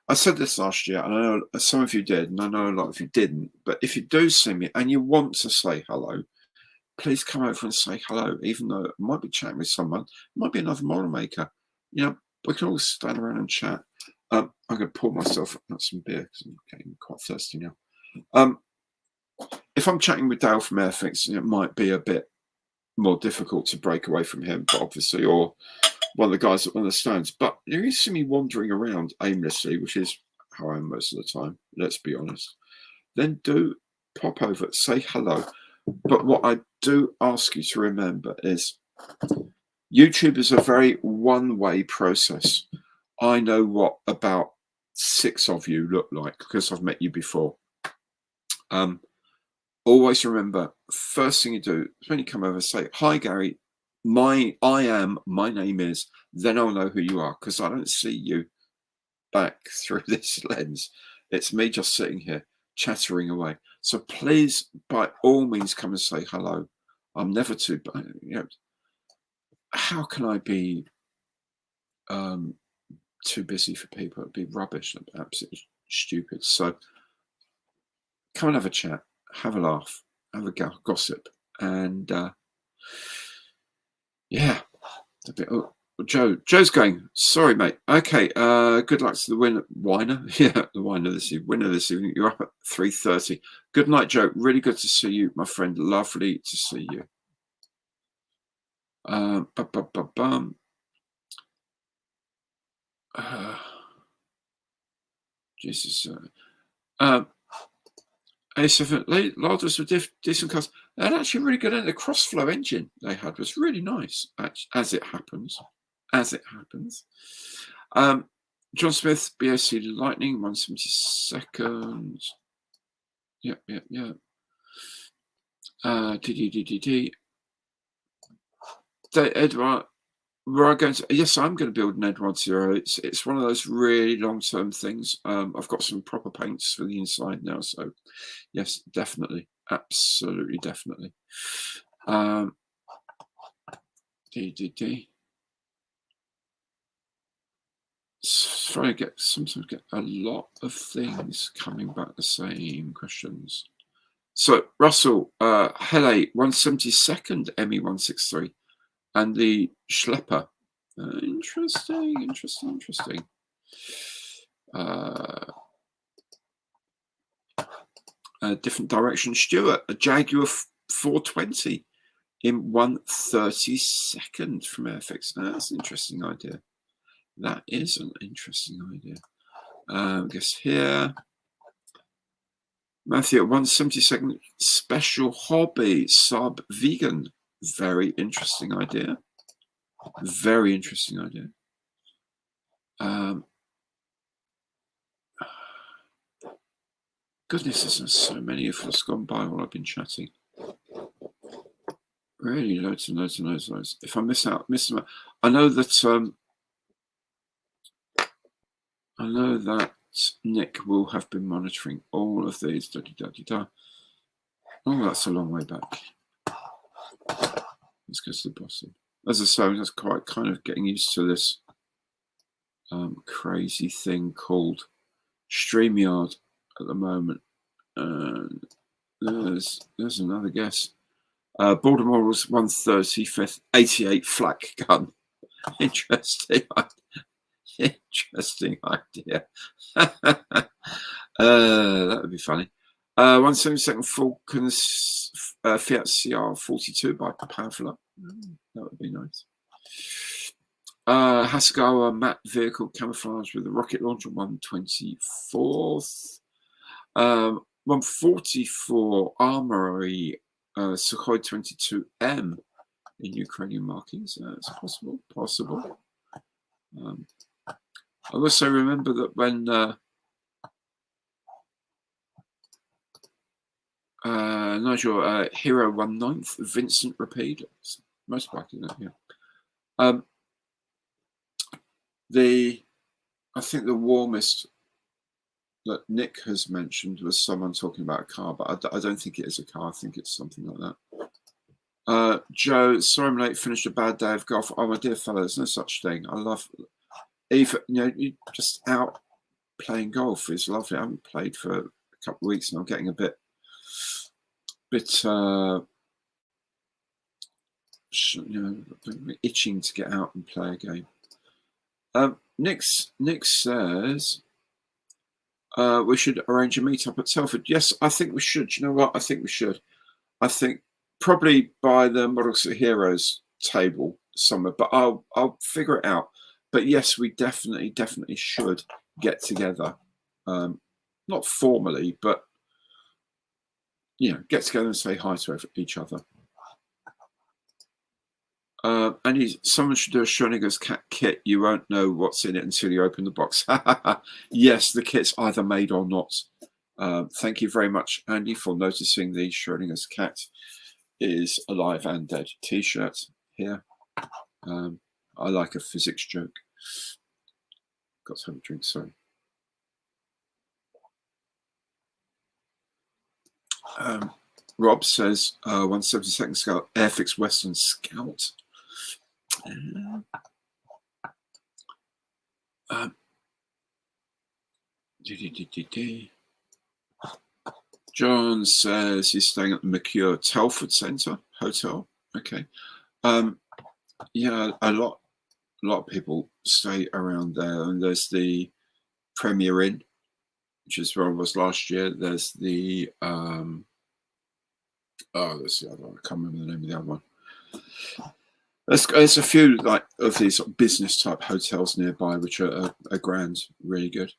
I said this last year, and I know some of you did, and I know a lot of you didn't. But if you do see me and you want to say hello, please come over and say hello, even though I might be chatting with someone. It might be another model maker. You know, we can all stand around and chat. I'm going to pour myself some beer because I'm getting quite thirsty now. If I'm chatting with Dale from Airfix, it might be a bit more difficult to break away from him, but obviously, or one of the guys at one of the stands. But you see me wandering around aimlessly, which is how I am most of the time, let's be honest. Then do pop over, say hello. But what I do ask you to remember is YouTube is a very one-way process. I know what about 6 of you look like because I've met you before. Always remember, first thing you do is when you come over, say, hi, Gary, my name is, then I'll know who you are because I don't see you back through this lens. It's me just sitting here chattering away. So please, by all means, come and say hello. I'm never too, how can I be too busy for people? It'd be rubbish, absolutely stupid. So come and have a chat, have a laugh, have a gossip, and yeah. Joe's going. Sorry, mate. Okay. Good luck to the winner. Yeah, the winner this evening. You're up at 3:30. Good night, Joe. Really good to see you, my friend. Lovely to see you. Jesus. A7 Larders with decent cars. They had actually really good. The crossflow engine they had was really nice, as it happens. as it happens. John Smith, BAC Lightning, 172nd. Yep. Edward, we're going to, yes, I'm going to build an Edward Zero. It's one of those really long-term things. I've got some proper paints for the inside now, so yes, definitely, absolutely, definitely. Sorry, sometimes get a lot of things coming back the same questions. So Russell, Hele 172nd, Emmy 163, and the Schlepper. Interesting. Different direction. Stuart, a Jaguar 420 in 132nd from Airfix. That's an interesting idea. That is an interesting idea. I guess here. Matthew, 172nd, Special Hobby, Sub Vegan. Very interesting idea. Very interesting idea. Goodness, there's so many of us gone by while I've been chatting. Really, loads and loads. If I miss them out. I know that Nick will have been monitoring all of these. Oh, that's a long way back. Let's go to the bottom. As I say, that's quite kind of getting used to this crazy thing called StreamYard at the moment. There's another guess. Baltimore was 135th, 88 flak gun. Interesting idea. That would be funny. 172nd Falcons Fiat CR42 by Pavla. That would be nice. Hasegawa matte vehicle camouflage with a rocket launcher, 124th. 144 Armory Sukhoi 22M in Ukrainian markings. It's possible. I also remember that when Nigel Hero 1/9, Vincent Rapide, most back in that, yeah. I think the warmest that Nick has mentioned was someone talking about a car, but I don't think it is a car. I think it's something like that. Joe, sorry I'm late. Finished a bad day of golf. Oh, my dear fellow, there's no such thing. I love, even you just out playing golf is lovely. I haven't played for a couple of weeks and I'm getting a bit itching to get out and play a game. Nick says we should arrange a meetup at Telford. Yes, I think we should. You know what? I think we should. I think probably by the Models of Heroes table somewhere, but I'll figure it out. But yes, we definitely should get together. Not formally, but get together and say hi to each other. And someone should do a Schrödinger's cat kit. You won't know what's in it until you open the box. Yes, the kit's either made or not. Thank you very much, Andy, for noticing the Schrödinger's cat is alive and dead t-shirt here. I like a physics joke. Got to have a drink, sorry. Rob says 172nd Scout, Airfix Western Scout. John says he's staying at the McCure Telford Centre Hotel. Okay. Yeah, a lot of people stay around there, and there's the Premier Inn, which is where I was last year. There's the there's the other one. I can't remember the name of the other one. There's a few like of these sort of business type hotels nearby, which are grand, really good.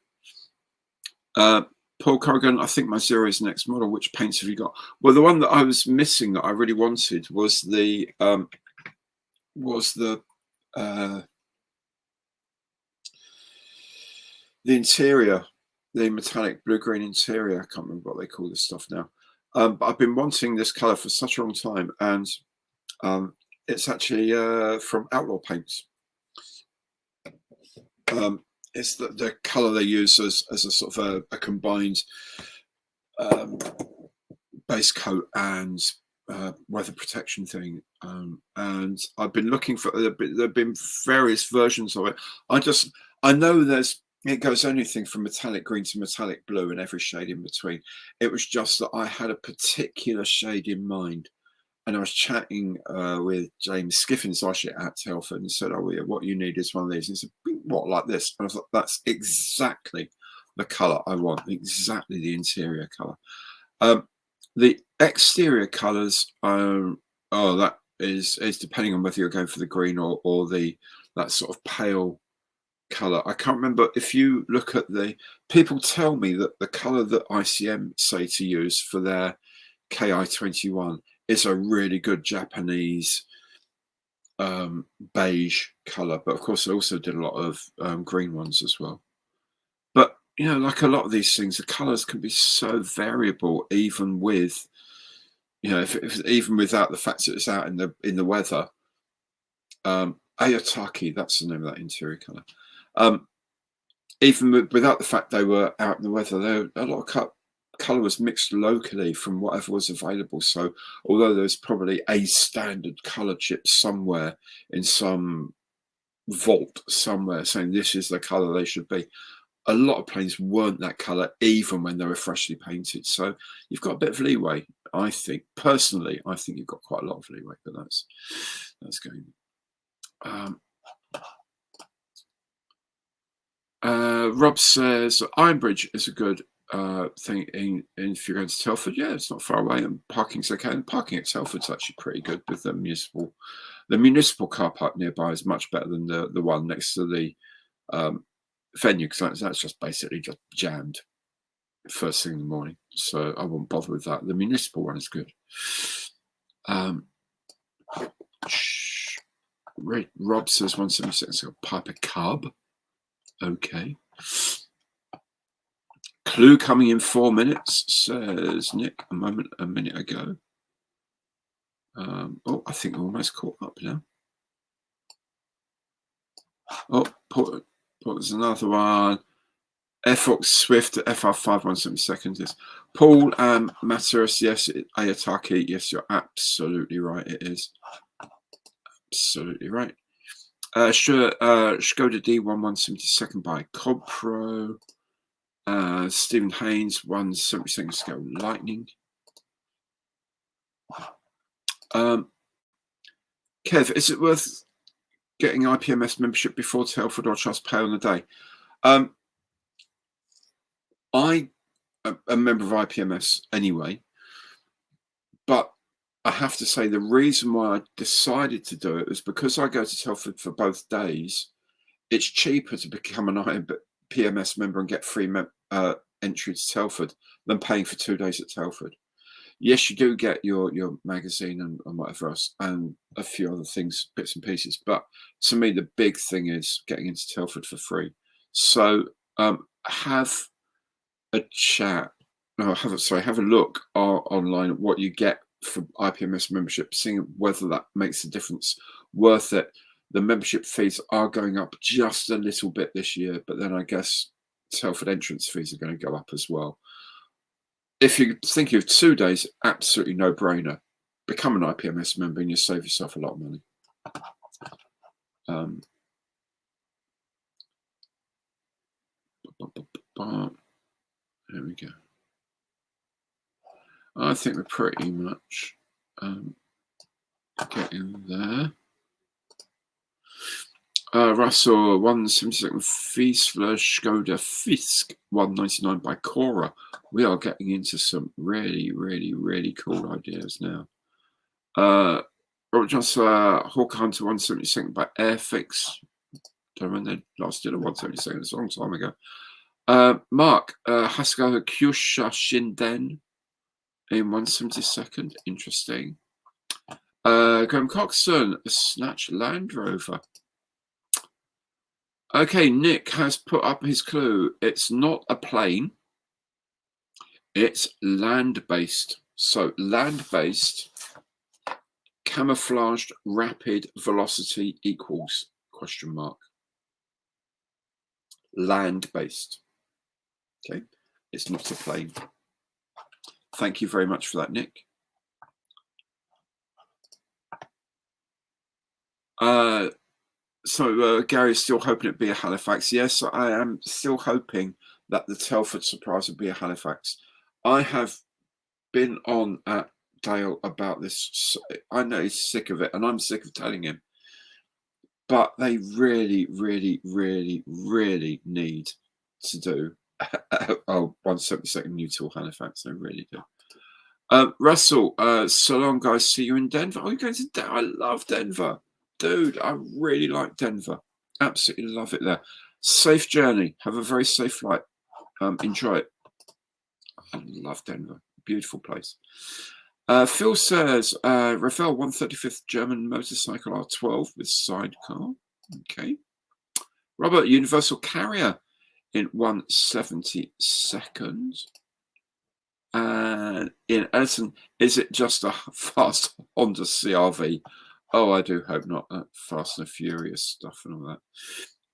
Paul Corrigan, I think my Zero is the next model. Which paints have you got? Well, the one that I was missing that I really wanted was the the interior, the metallic blue-green interior. I can't remember what they call this stuff now. But I've been wanting this colour for such a long time, and it's actually from Outlaw Paints. It's the colour they use as a sort of a combined base coat and weather protection thing. And I've been looking for, there've been various versions of it. I know it goes anything from metallic green to metallic blue and every shade in between. It was just that I had a particular shade in mind. And I was chatting with James Skiffins at Telford and said, "Oh, yeah, what you need is one of these." And he said, "What, like this?" And I thought, that's exactly the colour I want, exactly the interior colour. The exterior colours, that is depending on whether you're going for the green or that sort of pale colour. I can't remember. If you look at people tell me that the colour that ICM say to use for their KI21 is a really good Japanese beige colour, but of course I also did a lot of green ones as well. But you know, like a lot of these things, the colours can be so variable, even with, you know, even without the fact that it's out in the weather. Ayataki, that's the name of that interior colour. Even without the fact they were out in the weather, a lot of colour was mixed locally from whatever was available. So although there's probably a standard colour chip somewhere in some vault somewhere saying this is the colour they should be, a lot of planes weren't that colour even when they were freshly painted. So you've got a bit of leeway, I think. Personally, I think you've got quite a lot of leeway, but that's going. Rob says Ironbridge is a good thing if you're going to Telford. Yeah, it's not far away, and parking's okay. And parking at Telford's actually pretty good with the municipal car park nearby is much better than the one next to the venue, because that's just basically just jammed first thing in the morning. So I won't bother with that. The municipal one is good. Rob says 176 got Piper Cub. Okay. Clue coming in 4 minutes, says Nick a minute ago. I think we're almost caught up now. There's another one. Fox Swift FR5 170 seconds. Yes. Paul Maturus, yes. Ayataki, yes, you're absolutely right. It is absolutely right. Skoda D1 172nd by Cobb Pro. Stephen Haynes 172nd scale Lightning. Kev, is it worth getting IPMS membership before Telford or just pay on the day? I am a member of IPMS anyway, but I have to say the reason why I decided to do it was because I go to Telford for both days. It's cheaper to become an IPMS member and get free entry to Telford than paying for 2 days at Telford. Yes, you do get your magazine and whatever else and a few other things, bits and pieces. But to me, the big thing is getting into Telford for free. So have a chat. No, have a look online at what you get for IPMS membership, seeing whether that makes a difference, worth it. The membership fees are going up just a little bit this year, but then I guess Telford entrance fees are going to go up as well. If you think of 2 days, absolutely no brainer. Become an IPMS member and you save yourself a lot of money. There we go. I think we're pretty much getting there. Russell 172nd Fiesler Skoda Fisk 199 by Cora. We are getting into some really, really, really cool ideas now. Robert Johnson Hawk Hunter 172nd by Airfix. Don't know when they last did a 172nd. It's a long time ago. Mark Haskell Kyusha Shinden in 172nd. Interesting. Graham Coxon, a Snatch Land Rover. Okay, Nick has put up his clue. It's not a plane. It's land-based. So land-based, camouflaged, rapid velocity equals question mark. Land-based. Okay, it's not a plane. Thank you very much for that, Nick. So Gary is still hoping it'd be a Halifax. Yes, I am still hoping that the Telford surprise would be a Halifax. I have been on at Dale about this. I know he's sick of it, and I'm sick of telling him. But they really, really, really, really need to do 172nd New Tour Halifax. They really do. Russell, so long, guys. See you in Denver. Oh, you're going to Denver? I love Denver. Dude, I really like Denver. Absolutely love it there. Safe journey. Have a very safe flight. Enjoy it. I love Denver. Beautiful place. Phil says, Rafael 135th German motorcycle R12 with sidecar. Okay. Robert, Universal Carrier in 172nd. And in Edison, is it just a fast Honda CRV? Oh, I do hope not. Fast and Furious stuff and all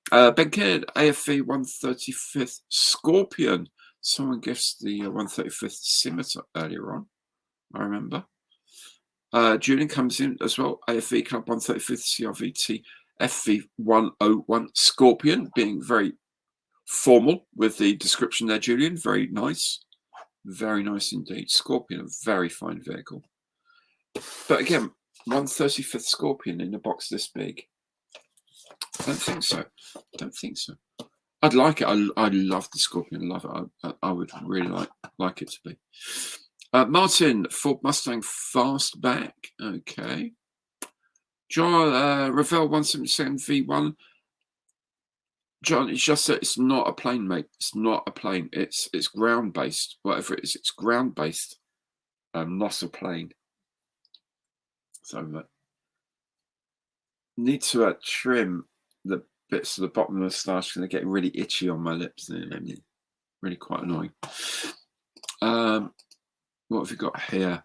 that. Ben Kidd, AFV 135th Scorpion. Someone gifts the 135th Scimitar earlier on, I remember. Julian comes in as well. AFV Club 135th CRVT FV 101 Scorpion, being very formal with the description there, Julian. Very nice. Very nice indeed. Scorpion, a very fine vehicle. But again, 135th Scorpion in a box this big. I don't think so. Don't think so. I'd like it. I love the Scorpion. Love it. I would really like it to be. Martin, Ford Mustang Fastback. Okay. John, Ravel 177 V1. John, it's just that it's not a plane, mate. It's not a plane. It's ground based. Whatever it is, it's ground based. Not a plane. So need to trim the bits of the bottom of the moustache because they're getting really itchy on my lips. Really quite annoying. What have you got here?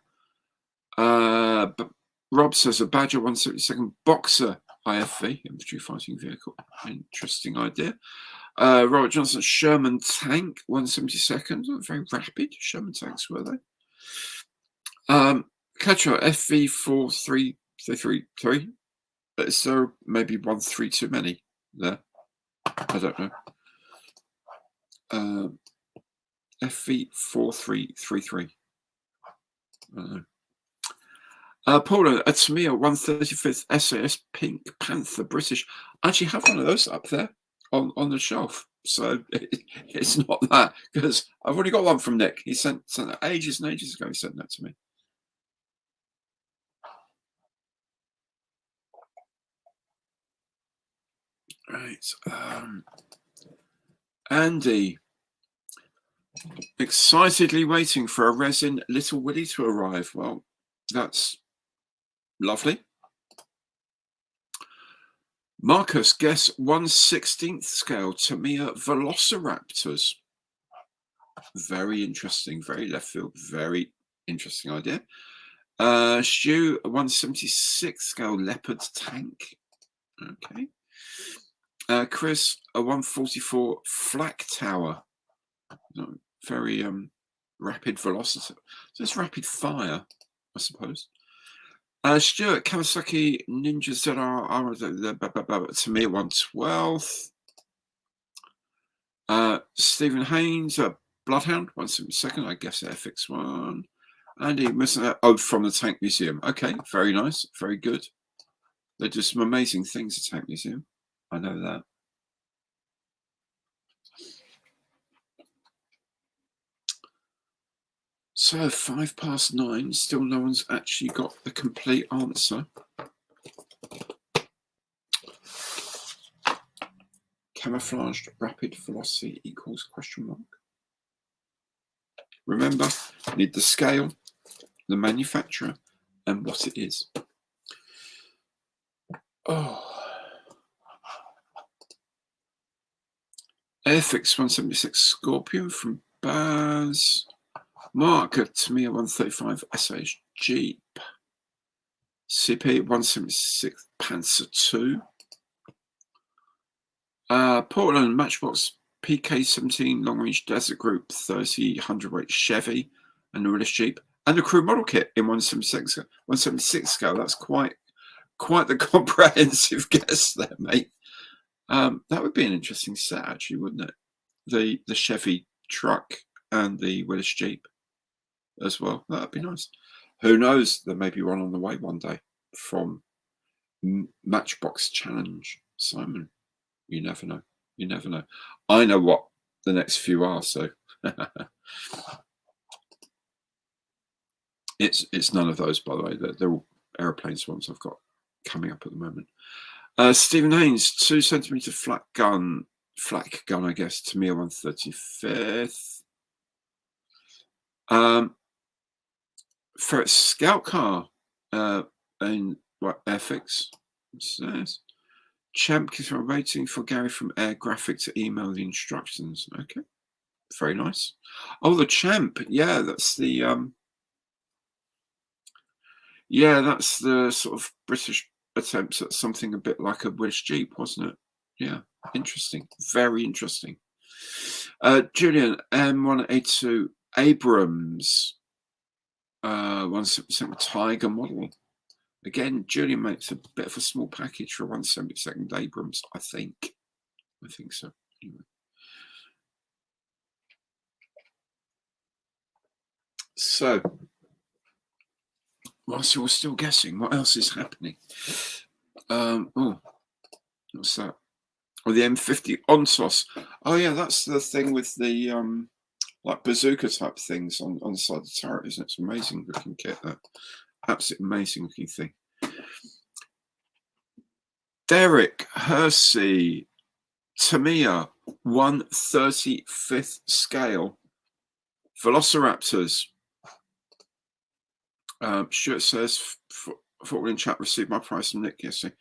But Rob says a Badger 172nd Boxer IFV, infantry fighting vehicle. Interesting idea. Robert Johnson, Sherman Tank 172nd. Very rapid Sherman tanks, were they? Catcher FV 4333. Is there maybe 13 too many there? I don't know. FV 4333. I don't know. Paula, a Tamiya 135th SAS Pink Panther British. I actually have one of those up there on the shelf. So it's not that, because I've already got one from Nick. He sent that ages and ages ago. He sent that to me. Right. Andy, excitedly waiting for a resin Little Willie to arrive. Well, that's lovely. Marcus, guess 1/16 scale Tamiya Velociraptors. Very interesting, very left field, very interesting idea. Stu, a 176 scale Leopard tank. Okay. Chris, a 144 Flak Tower. Very rapid velocity. So it's rapid fire, I suppose. Stuart, Kawasaki Ninja ZR Tamiya 112. Stephen Haynes, Bloodhound 172nd, I guess FX1. Andy, from the Tank Museum. Okay, very nice, very good. They do some amazing things at Tank Museum. I know that. So 9:05, still no one's actually got the complete answer. Camouflaged rapid velocity equals question mark. Remember, you need the scale, the manufacturer, and what it is. Oh. Airfix 176 Scorpion from Baz. Mark at Tamiya 135 SH Jeep. CP 176 Panzer 2. Portland Matchbox PK17 Long Range Desert Group 30 100-weight Chevy and the Willis Jeep. And the crew model kit in 176 scale. That's quite the comprehensive guess there, mate. That would be an interesting set, actually, wouldn't it? The Chevy truck and the Willis Jeep as well. That'd be nice. Who knows? There may be one on the way one day from Matchbox Challenge, Simon. You never know. You never know. I know what the next few are, so it's none of those, by the way. They're all aeroplanes ones I've got coming up at the moment. Stephen Haynes, 2 centimeter flak gun, I guess, Tamiya 135th. For a scout car in Airfix, it says. Champ is waiting for Gary from Air Graphic to email the instructions. Okay, very nice. Oh, the Champ, yeah, that's the that's the sort of British attempt at something a bit like a Willis Jeep, wasn't it? Yeah, interesting, very interesting. Julian M182 Abrams, 170 Tiger model. Again, Julian makes a bit of a small package for 172nd Abrams, I think. I think so. Anyway. So, whilst you're still guessing, what else is happening? Oh, what's that? Oh, the M50 Ontos. Oh, yeah, that's the thing with the like bazooka type things on the side of the turret, isn't it? It's an amazing looking kit. That absolutely amazing looking thing. Derek Hersey, Tamiya 1/35th scale Velociraptors. Stuart says, "Thought in chat received my price from Nick yesterday."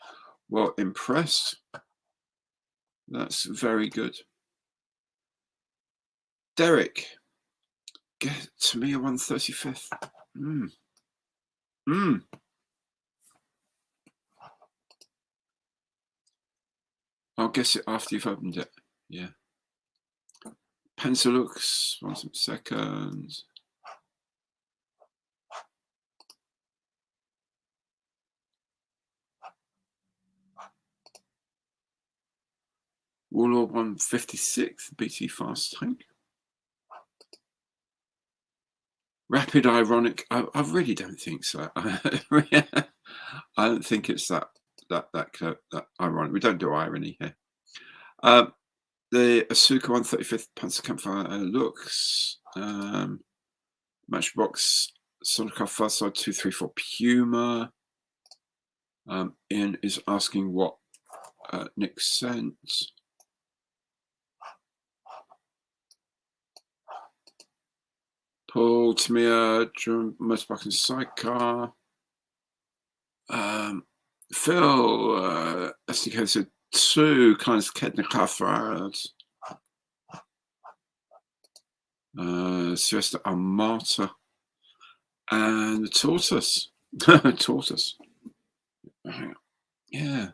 Well, impressed. That's very good. Derek, get Tamiya 1/35th. I'll guess it after you've opened it. Yeah. Pencil looks. 1 second. Warlord 156th BT fast tank. Rapid ironic. I really don't think so. I don't think it's that ironic. We don't do irony here. The Asuka 135th Panzer Campfire looks. Matchbox Sonicar Fast Side 234 Puma. Ian is asking what Nick sent. Paul, Tamiya, motorbike and sidecar. Phil, SDK said 2 kleines Kettenkraftfahrt. Siesta Armata. And the Tortoise. Tortoise. Yeah.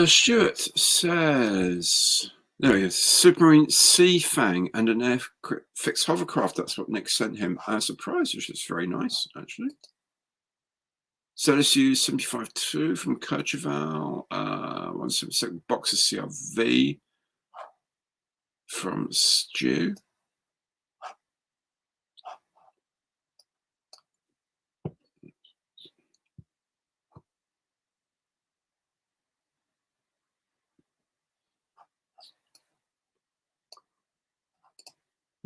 Stuart says, there he is, Supermarine Sea Fang and an Airfix hovercraft. That's what Nick sent him as a prize, which is very nice, actually. Celsius 75-2 from Kercheval, 177 Boxer CRV from Stu.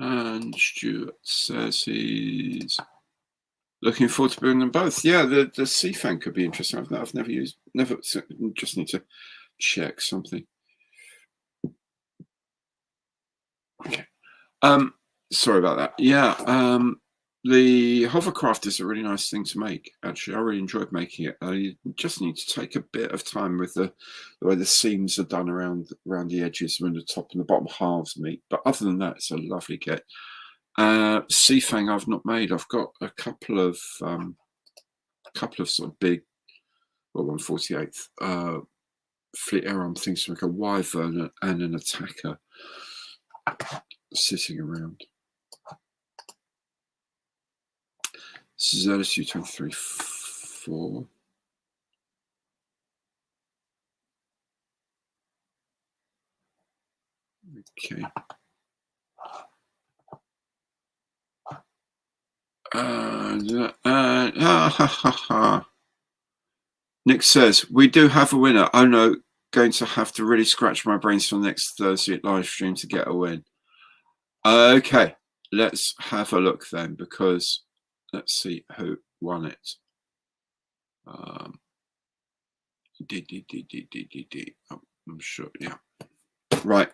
And Stuart says he's looking forward to bringing them both. Yeah, the Sea Fang could be interesting. I've never used, just need to check something. Okay. Sorry about that. Yeah, the hovercraft is a really nice thing to make. Actually, I really enjoyed making it. You just need to take a bit of time with the way the seams are done around the edges when the top and the bottom halves meet. But other than that, it's a lovely kit. Sea Fang I've not made. I've got a couple of sort of big, well, 1/48th fleet air things to make a wyvern and an attacker sitting around. This is LSU 23-4. Okay. Nick says, we do have a winner. Oh no, going to have to really scratch my brains for next Thursday at live stream to get a win. Okay, let's have a look then, because let's see who won it. I'm sure, yeah. Right.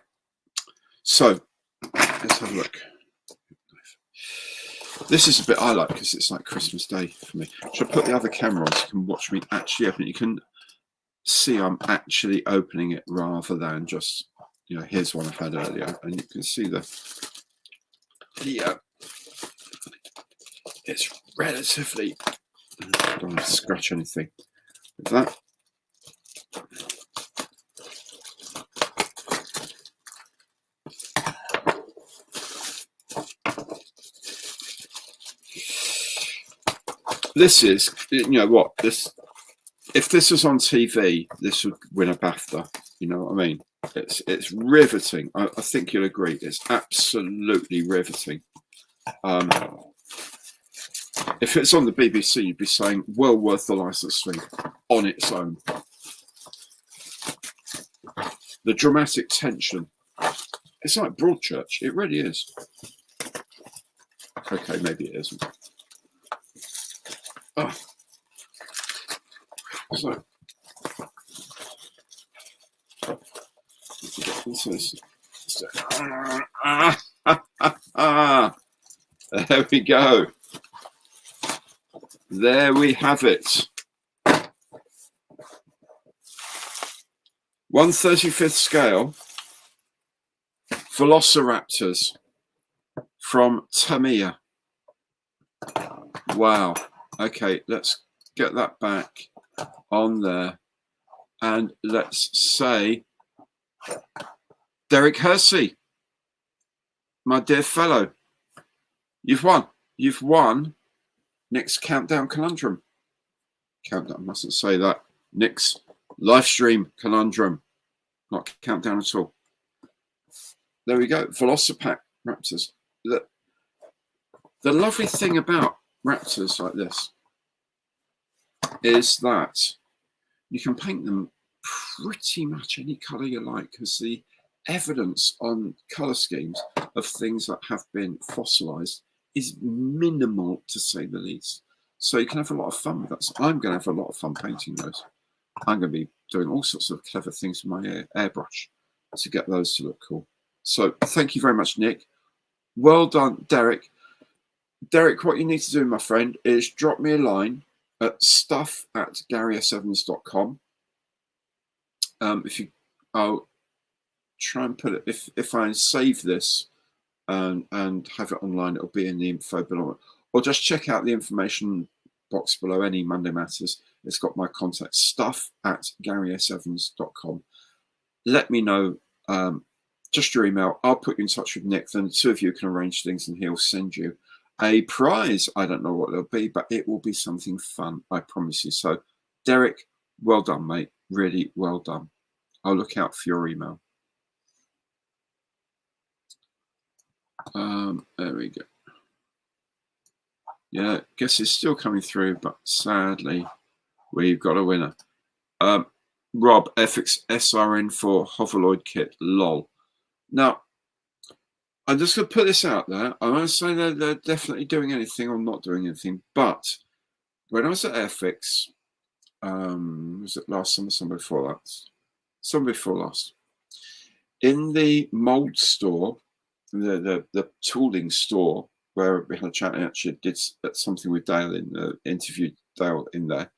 So let's have a look. This is a bit I like because it's like Christmas Day for me. Should I put the other camera on so you can watch me actually open it? You can see I'm actually opening it rather than just, you know, here's one I had earlier, and you can see it's relatively, I don't want to scratch anything with that. This is, you know what, this, if this was on TV, this would win a BAFTA. You know what I mean? It's riveting. I think you'll agree. It's absolutely riveting. If it's on the BBC, you'd be saying well worth the license fee on its own. The dramatic tension. It's like Broadchurch. It really is. Okay, maybe it isn't. Oh. So, there we go. There we have it. 1/35th scale Velociraptors from Tamiya. Wow. Okay, let's get that back on there, and let's say, Derek Hersey, my dear fellow, you've won. You've won Nick's Countdown Conundrum. Countdown, I mustn't say that. Nick's live stream Conundrum, not Countdown at all. There we go. Velocipac Raptors. The lovely thing about Raptors like this is that you can paint them pretty much any colour you like, because the evidence on colour schemes of things that have been fossilised is minimal, to say the least. So you can have a lot of fun with that. So I'm going to have a lot of fun painting those. I'm going to be doing all sorts of clever things with my airbrush to get those to look cool. So thank you very much, Nick. Well done, Derek. Derek, what you need to do, my friend, is drop me a line at stuff@GarySevens.com. I'll try and put it, if I save this and have it online, it'll be in the info below. Or just check out the information box below any Monday Matters. It's got my contact, stuff@GarySevens.com. Let me know just your email. I'll put you in touch with Nick. Then the two of you can arrange things and he'll send you a prize. I don't know what it'll be, but it will be something fun, I promise you. So, Derek, well done, mate. Really well done. I'll look out for your email. There we go. Yeah, guess it's still coming through, but sadly, we've got a winner. Rob, FX SRN for Hoverloid Kit, lol. Now, I'm just going to put this out there. I'm not saying that they're definitely doing anything or not doing anything, but when I was at Airfix, was it last summer, summer before last? Summer before last. In the mold store, the tooling store where we had a chat and actually did something with Dale interviewed Dale in there.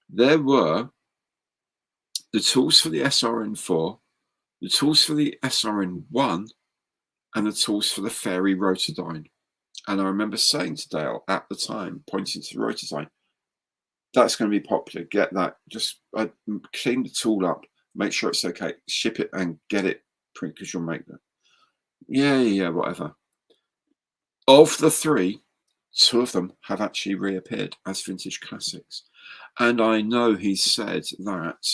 There were the tools for the SRN4, the tools for the SRN1, and the tools for the Fairy Rotodyne. And I remember saying to Dale at the time, pointing to the Rotodyne, that's going to be popular. Get that. Just clean the tool up, make sure it's okay, ship it and get it print because you'll make that. Yeah, whatever. Of the three, two of them have actually reappeared as vintage classics. And I know he said that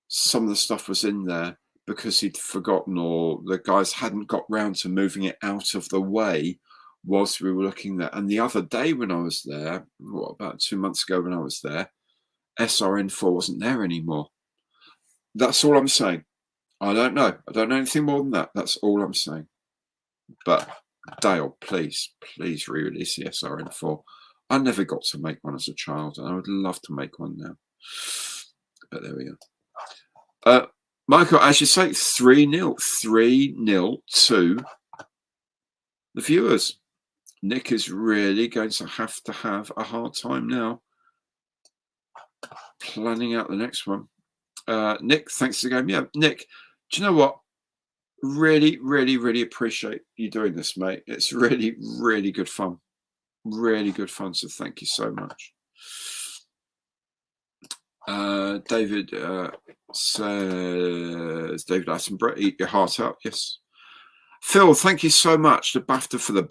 some of the stuff was in there because he'd forgotten or the guys hadn't got round to moving it out of the way whilst we were looking there. And the other day when I was there, about 2 months ago when I was there, SRN4 wasn't there anymore. That's all I'm saying. I don't know. I don't know anything more than that. That's all I'm saying. But Dale, please re-release the SRN4. I never got to make one as a child, and I would love to make one now. But there we go. Michael, as you say, 3-0. 3-0 to the viewers. Nick is really going to have a hard time now planning out the next one. Nick, thanks for the game. Yeah, Nick, do you know what? Really appreciate you doing this, mate. It's really good fun. Really good fun. So thank you so much. David says, David Attenborough, eat your heart out. Yes. Phil, thank you so much. The BAFTA for the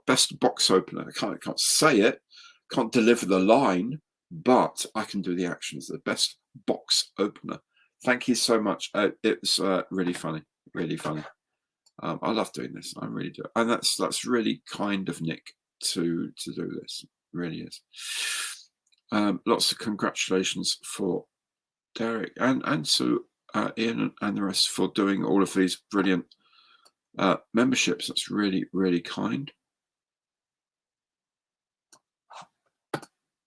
best box opener. I can't say it, can't deliver the line, but I can do the actions. The best box opener. Thank you so much. It was really funny. Really funny. I love doing this. I really do, and that's really kind of Nick to do this. It really is. Lots of congratulations for Derek and to Ian and the rest for doing all of these brilliant memberships. That's really kind.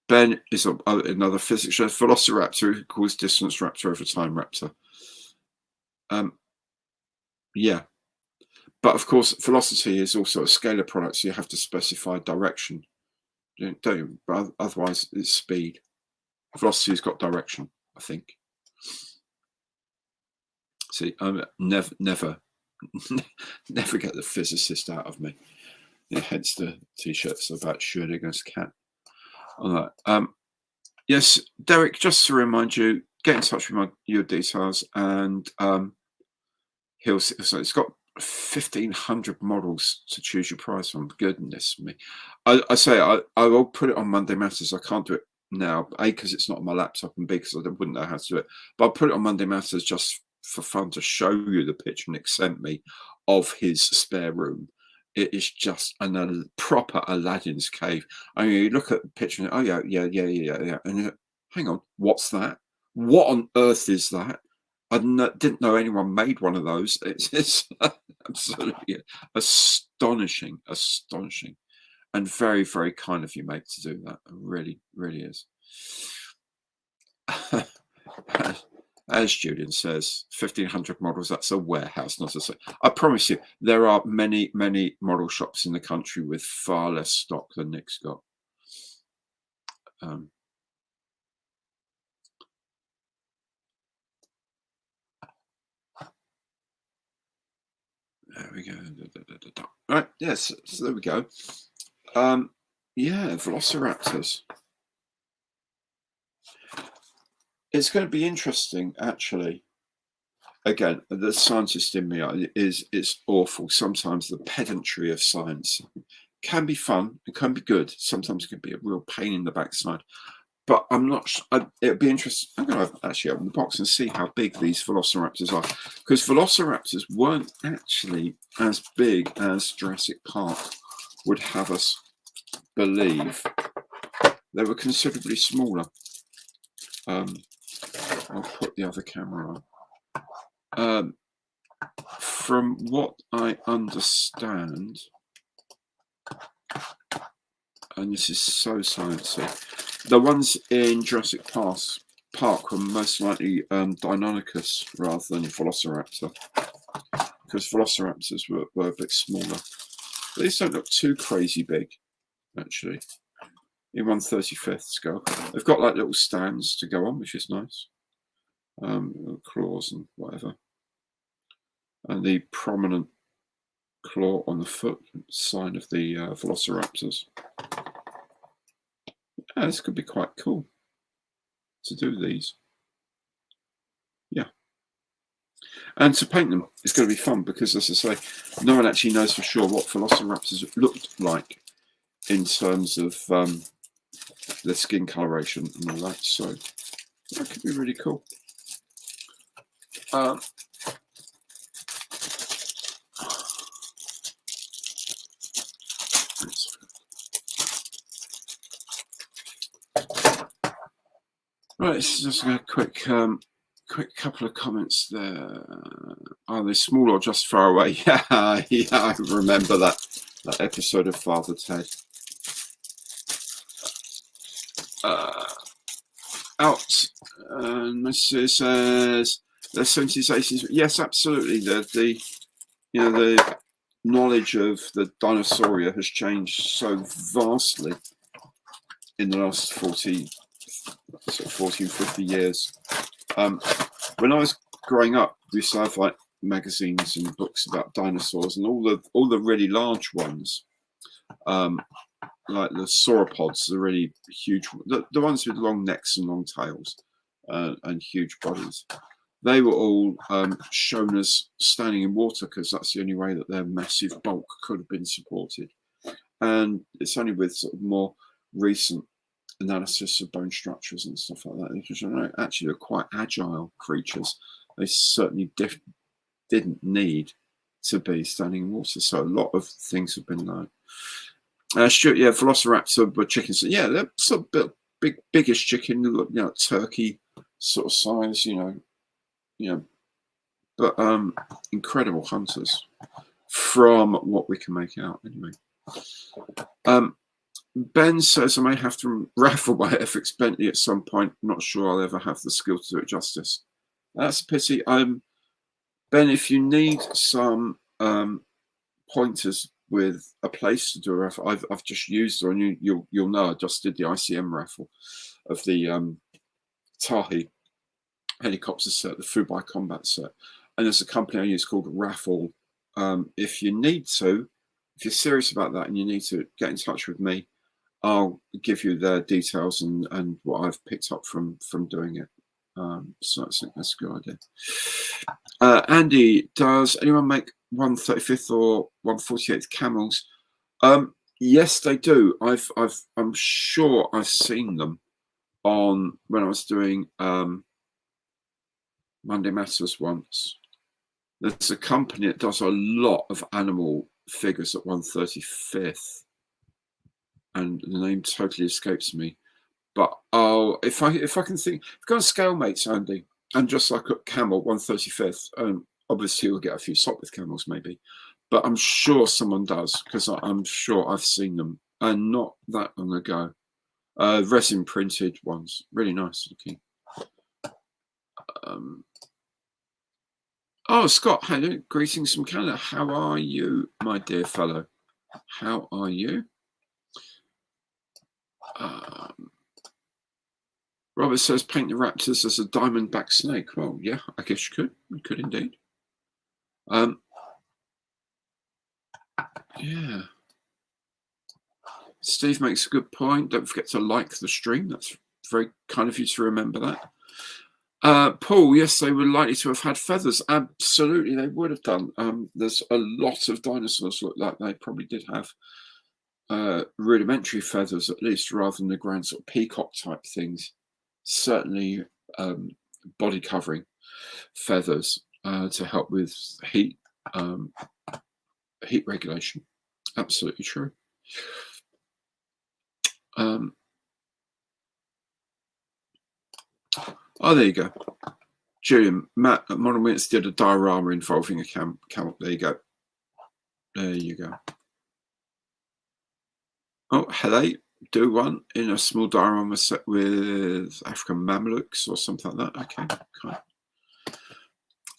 Ben is another physics Velociraptor who calls distance raptor over time raptor. Yeah, but of course velocity is also a scalar product, so you have to specify direction, don't you? But otherwise it's speed. Velocity's got direction, I think. See, never get the physicist out of me. Yeah, hence the t-shirts about Schrödinger's cat. All right. Yes, Derek, just to remind you, get in touch with your details, and so it's got 1,500 models to choose your prize from. Goodness me. I say I will put it on Monday Matters. I can't do it now, A, because it's not on my laptop, and B, because I wouldn't know how to do it. But I'll put it on Monday Matters just for fun to show you the picture Nick sent me of his spare room. It is just a proper Aladdin's cave. I mean, you look at the picture and, oh yeah. And hang on, what's that? What on earth is that? I didn't know anyone made one of those. It's absolutely astonishing, and very kind of you, mate, to do that. It really is. As Julian says, 1,500 models, that's a warehouse, not a... I promise you, there are many model shops in the country with far less stock than Nick's got. There we go. Right, yes, so there we go. Yeah, Velociraptors. It's going to be interesting, actually. Again, the scientist in me is awful. Sometimes the pedantry of science can be fun, it can be good. Sometimes it can be a real pain in the backside. But I'm not. It'd be interesting. I'm going to actually open the box and see how big these Velociraptors are, because Velociraptors weren't actually as big as Jurassic Park would have us believe. They were considerably smaller. I'll put the other camera on. From what I understand, and this is so sciencey, the ones in Jurassic Park were most likely Deinonychus rather than Velociraptor. because velociraptors were a bit smaller. These don't look too crazy big, actually. In 1/35th scale, they've got like little stands to go on, which is nice. Little claws and whatever, and the prominent claw on the foot, sign of the velociraptors. Yeah, this could be quite cool to do these. Yeah. And to paint them, it's going to be fun because, as I say, no one actually knows for sure what velociraptors looked like in terms of their skin coloration and all that. So that could be really cool. Right, this is just a quick couple of comments there. Are they small or just far away? Yeah, I remember that episode of Father Ted. Out, and Mrs. says the 70s, 80s. Yes, absolutely. The knowledge of the Dinosauria has changed so vastly in the last 40, 50 years. When I was growing up, we used to have like magazines and books about dinosaurs, and all the really large ones, like the sauropods, the really huge, the ones with long necks and long tails and huge bodies. They were all shown as standing in water because that's the only way that their massive bulk could have been supported. And it's only with sort of more recent analysis of bone structures and stuff like that, because actually they're quite agile creatures. They certainly didn't need to be standing in water. So a lot of things have been learned. Stuart, yeah, velociraptor were chickens. Yeah, they're sort of biggish chicken, turkey sort of size, but incredible hunters from what we can make out anyway. Ben says I may have to raffle by FX Bentley at some point. I'm not sure I'll ever have the skill to do it justice. That's a pity. Ben, if you need some pointers with a place to do a raffle, I've just used, or you'll know, I just did the ICM raffle of the Tahi helicopter set, the Fubai combat set, and there's a company I use called Raffle. If you need to, if you're serious about that and you need to get in touch with me, I'll give you their details and what I've picked up from doing it. So I think that's a good idea. Andy, does anyone make 1/35th or 1/48th camels? Yes, they do. I'm sure I've seen them on when I was doing Monday Matters once. There's a company that does a lot of animal figures at 1/35th, and the name totally escapes me. But if I can think, go on Scale Mates, Andy, and just like a camel 1/35th, obviously we'll get a few Sopwith camels maybe, but I'm sure someone does because I'm sure I've seen them, and not that long ago. Resin printed ones, really nice looking. Oh, Scott, hello, greetings from Canada. How are you, my dear fellow? How are you? Robert says paint the raptors as a diamondback snake. Well, yeah, I guess you could. You could indeed. Yeah. Steve makes a good point. Don't forget to like the stream. That's very kind of you to remember that. Paul, yes, they were likely to have had feathers. Absolutely, they would have done. There's a lot of dinosaurs look like they probably did have rudimentary feathers, at least, rather than the grand sort of peacock type things. Certainly body covering feathers to help with heat regulation. Absolutely true. Oh, there you go. Julian, Matt at Modern Witness did a diorama involving a camel. There you go. There you go. Oh, hello. Do one in a small diorama set with African Mamelukes or something like that. Okay.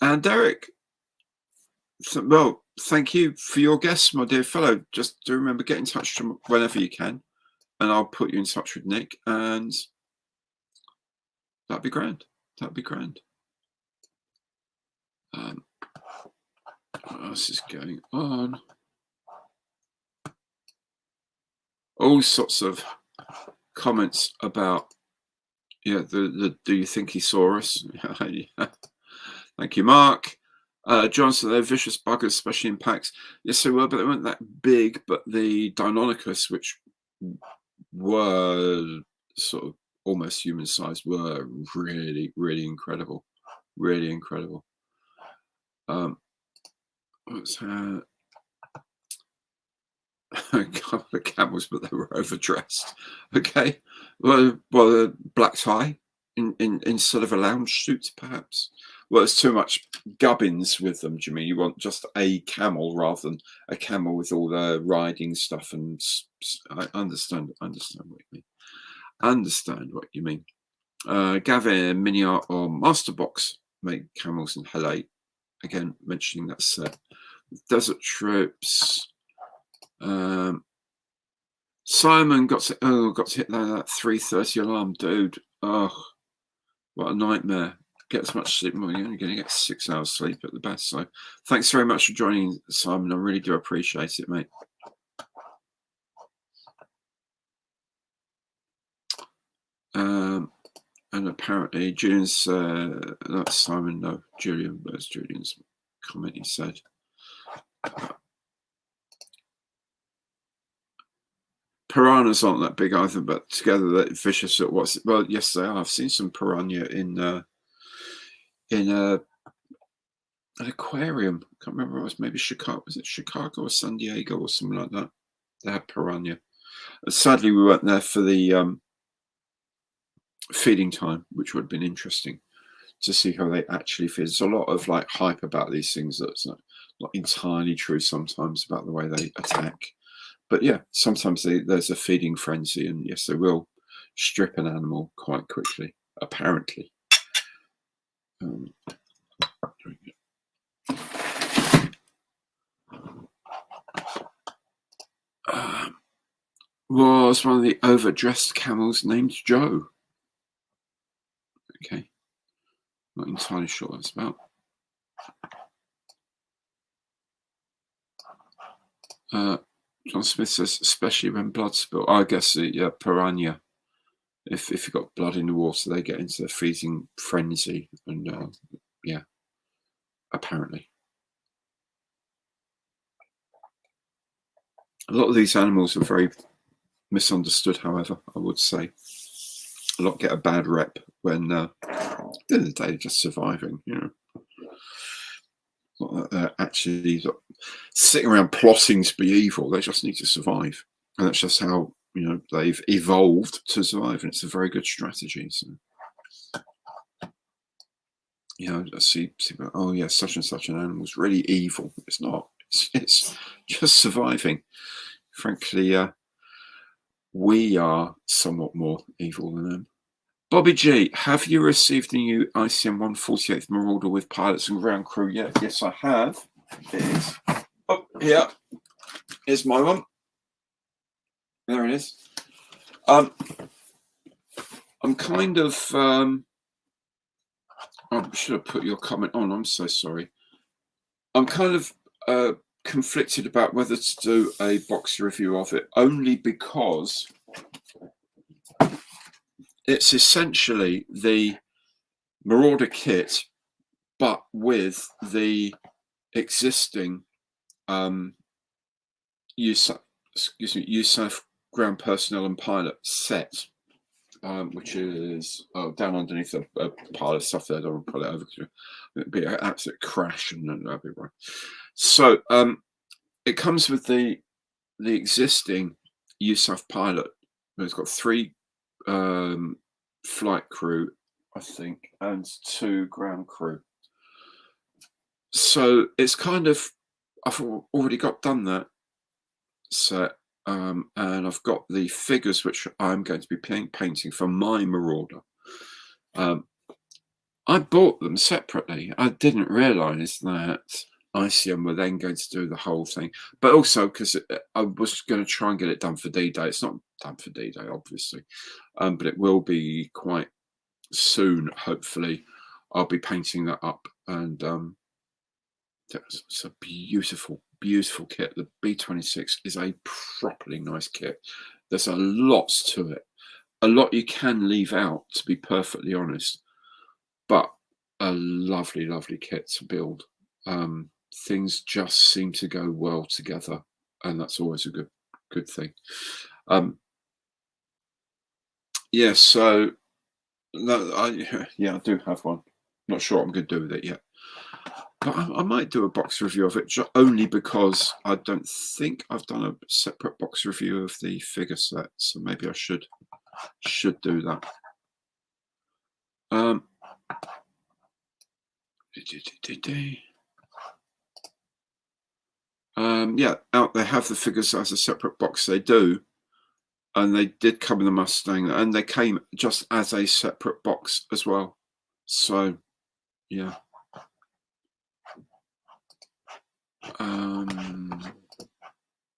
And Derek, Well, thank you for your guests, my dear fellow. Just do remember, get in touch whenever you can, and I'll put you in touch with Nick, and that'd be grand. That'd be grand. What else is going on? All sorts of comments about, yeah, the do you think he saw us? Thank you, Mark. Johnson, they're vicious buggers, especially in packs. Yes, they were, but they weren't that big. But the Deinonychus, which were sort of almost human sized, were really, really incredible. Really incredible. What's that? A couple of camels, but they were overdressed. Okay, well, a black tie instead of a lounge suit, perhaps. Well, there's too much gubbins with them. Do you mean you want just a camel rather than a camel with all the riding stuff? And I understand what you mean. Understand what you mean. Gavin, Mini Art, or Masterbox make camels in halate. Again, mentioning that set. Desert Trips. Simon got to hit that 3:30 alarm, dude. Oh, what a nightmare. Get as much sleep. Well, you're only going to get 6 hours sleep at the best. So thanks very much for joining, Simon. I really do appreciate it, mate. And apparently Julian's not Simon, no, Julian. Where's Julian's comment? He said piranhas aren't that big either, but together they're vicious at what's well, yes they are. I've seen some piranha in an aquarium. I can't remember, it was maybe Chicago. Was it Chicago or San Diego or something like that? They had piranha. Sadly, we weren't there for the feeding time, which would have been interesting to see how they actually feed. There's a lot of like hype about these things that's not entirely true sometimes about the way they attack. But yeah, sometimes there's a feeding frenzy, and yes, they will strip an animal quite quickly, apparently. Was one of the overdressed camels named Joe? Okay, not entirely sure what it's about. John Smith says, especially when blood spill. I guess yeah, piranha. If you've got blood in the water, they get into the freezing frenzy, and yeah, apparently. A lot of these animals are very misunderstood, however, I would say. A lot get a bad rep when at the end of the day they're just surviving, you know. Not that they're actually sitting around plotting to be evil. They just need to survive. And that's just how, you know, they've evolved to survive, and it's a very good strategy. So, you know, I see oh yeah, such and such an animal is really evil. It's not. It's just surviving. Frankly, we are somewhat more evil than them. Bobby G, have you received the new ICM 148th Marauder with pilots and ground crew yet? Yes, I have. It is. Oh, here. Here's my one. There it is. I'm kind of I should have put your comment on. I'm so sorry. I'm kind of conflicted about whether to do a box review of it, only because it's essentially the Marauder kit, but with the existing USAF ground personnel and pilot set, which is down underneath a pile of stuff there. I don't want to pull it over because it'd be an absolute crash, and that'd be right. So it comes with the existing USAF pilot. It's got 3 flight crew, I think, and 2 ground crew. So it's kind of, I've already done that set, and I've got the figures which I'm going to be painting for my Marauder. I bought them separately. I didn't realise that ICM were then going to do the whole thing, but also because I was going to try and get it done for D-Day. It's not done for D-Day, obviously, but it will be quite soon. Hopefully, I'll be painting that up, and it's a beautiful, beautiful kit. The B26 is a properly nice kit. There's a lot to it, a lot you can leave out, to be perfectly honest, but a lovely, lovely kit to build. Things just seem to go well together, and that's always a good thing. Yeah, so I do have one. Not sure what I'm going to do with it yet, but I might do a box review of it, only because I don't think I've done a separate box review of the figure set, so maybe I should do that. Yeah, out they have the figures as a separate box. They do, and they did come in the Mustang, and they came just as a separate box as well. So, yeah.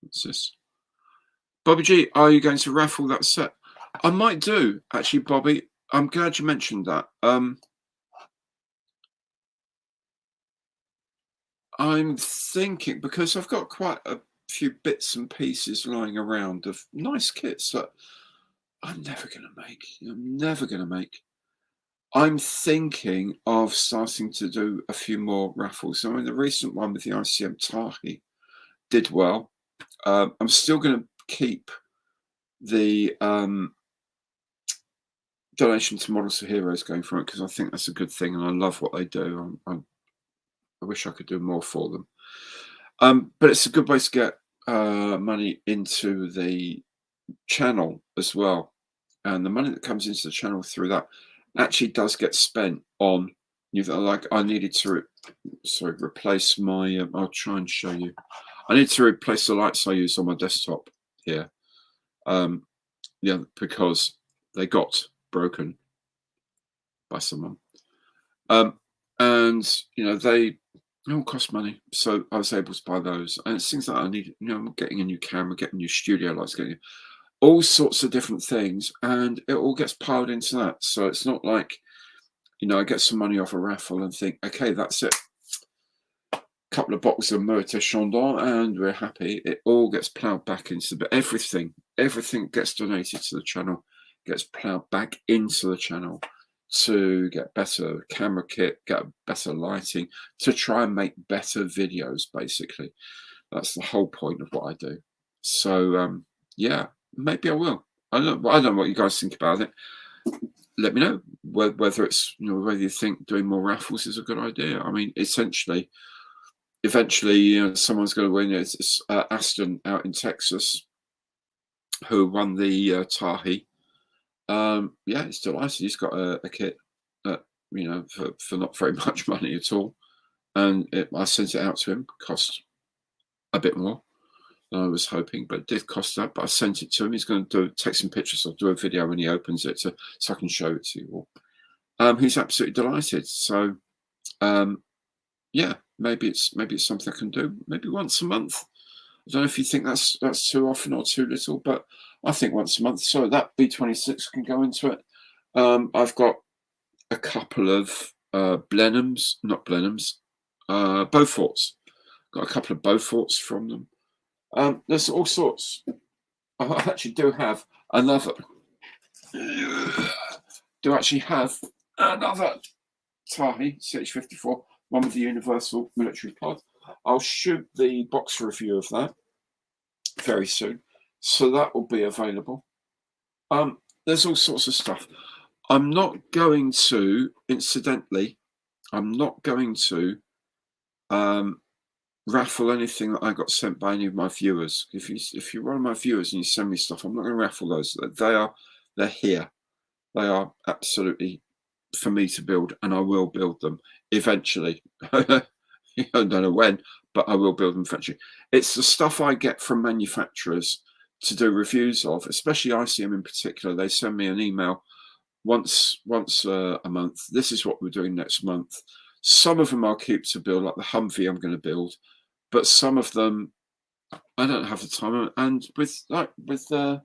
What's this? Bobby G, are you going to raffle that set? I might do, actually, Bobby. I'm glad you mentioned that. I'm thinking, because I've got quite a few bits and pieces lying around of nice kits that I'm never going to make. I'm never going to make. I'm thinking of starting to do a few more raffles. I mean, the recent one with the ICM Tahi did well. I'm still going to keep the donation to Models for Heroes going for it, because I think that's a good thing, and I love what they do. I wish I could do more for them. But it's a good way to get money into the channel as well. And the money that comes into the channel through that actually does get spent on, like I needed to replace my, I'll try and show you. I need to replace the lights I use on my desktop here. Yeah, because they got broken by someone. And, they all cost money. So I was able to buy those. And it's things that I need, I'm getting a new camera, getting new studio lights, getting all sorts of different things. And it all gets piled into that. So it's not like, I get some money off a raffle and think, okay, that's it. Couple of bottles of Moët Chandon and we're happy. It all gets plowed back into everything gets donated to the channel, gets plowed back into the channel to get better camera kit, get better lighting, to try and make better videos. Basically, that's the whole point of what I do. So yeah, maybe I will. I don't know what you guys think about it. Let me know whether it's whether you think doing more raffles is a good idea. I mean, eventually, someone's going to win. It's Aston out in Texas who won the Tahi. Yeah, he's delighted. He's got a kit that, for not very much money at all. And I sent it out to him. Cost a bit more than I was hoping, but it did cost that. But I sent it to him. He's going to take some pictures or do a video when he opens it so I can show it to you all. He's absolutely delighted. So, yeah, maybe it's something I can do. Maybe once a month. I don't know if you think that's too often or too little, but I think once a month. So that B26 can go into it. I've got a couple of Beauforts. Got a couple of Beauforts from them. There's all sorts. I actually do have another. Tahi CH-54, one with the Universal Military Pod. I'll shoot the box review of that very soon, so that will be available. There's all sorts of stuff. I'm not going to, incidentally, raffle anything that I got sent by any of my viewers. If you're one of my viewers and you send me stuff, I'm not going to raffle those. They're here. They are absolutely for me to build, and I will build them eventually. I don't know when, but I will build them eventually. It's the stuff I get from manufacturers to do reviews of, especially ICM in particular. They send me an email once a month. This is what we're doing next month. Some of them I'll keep to build, like the Humvee I'm going to build, but some of them I don't have the time. And with the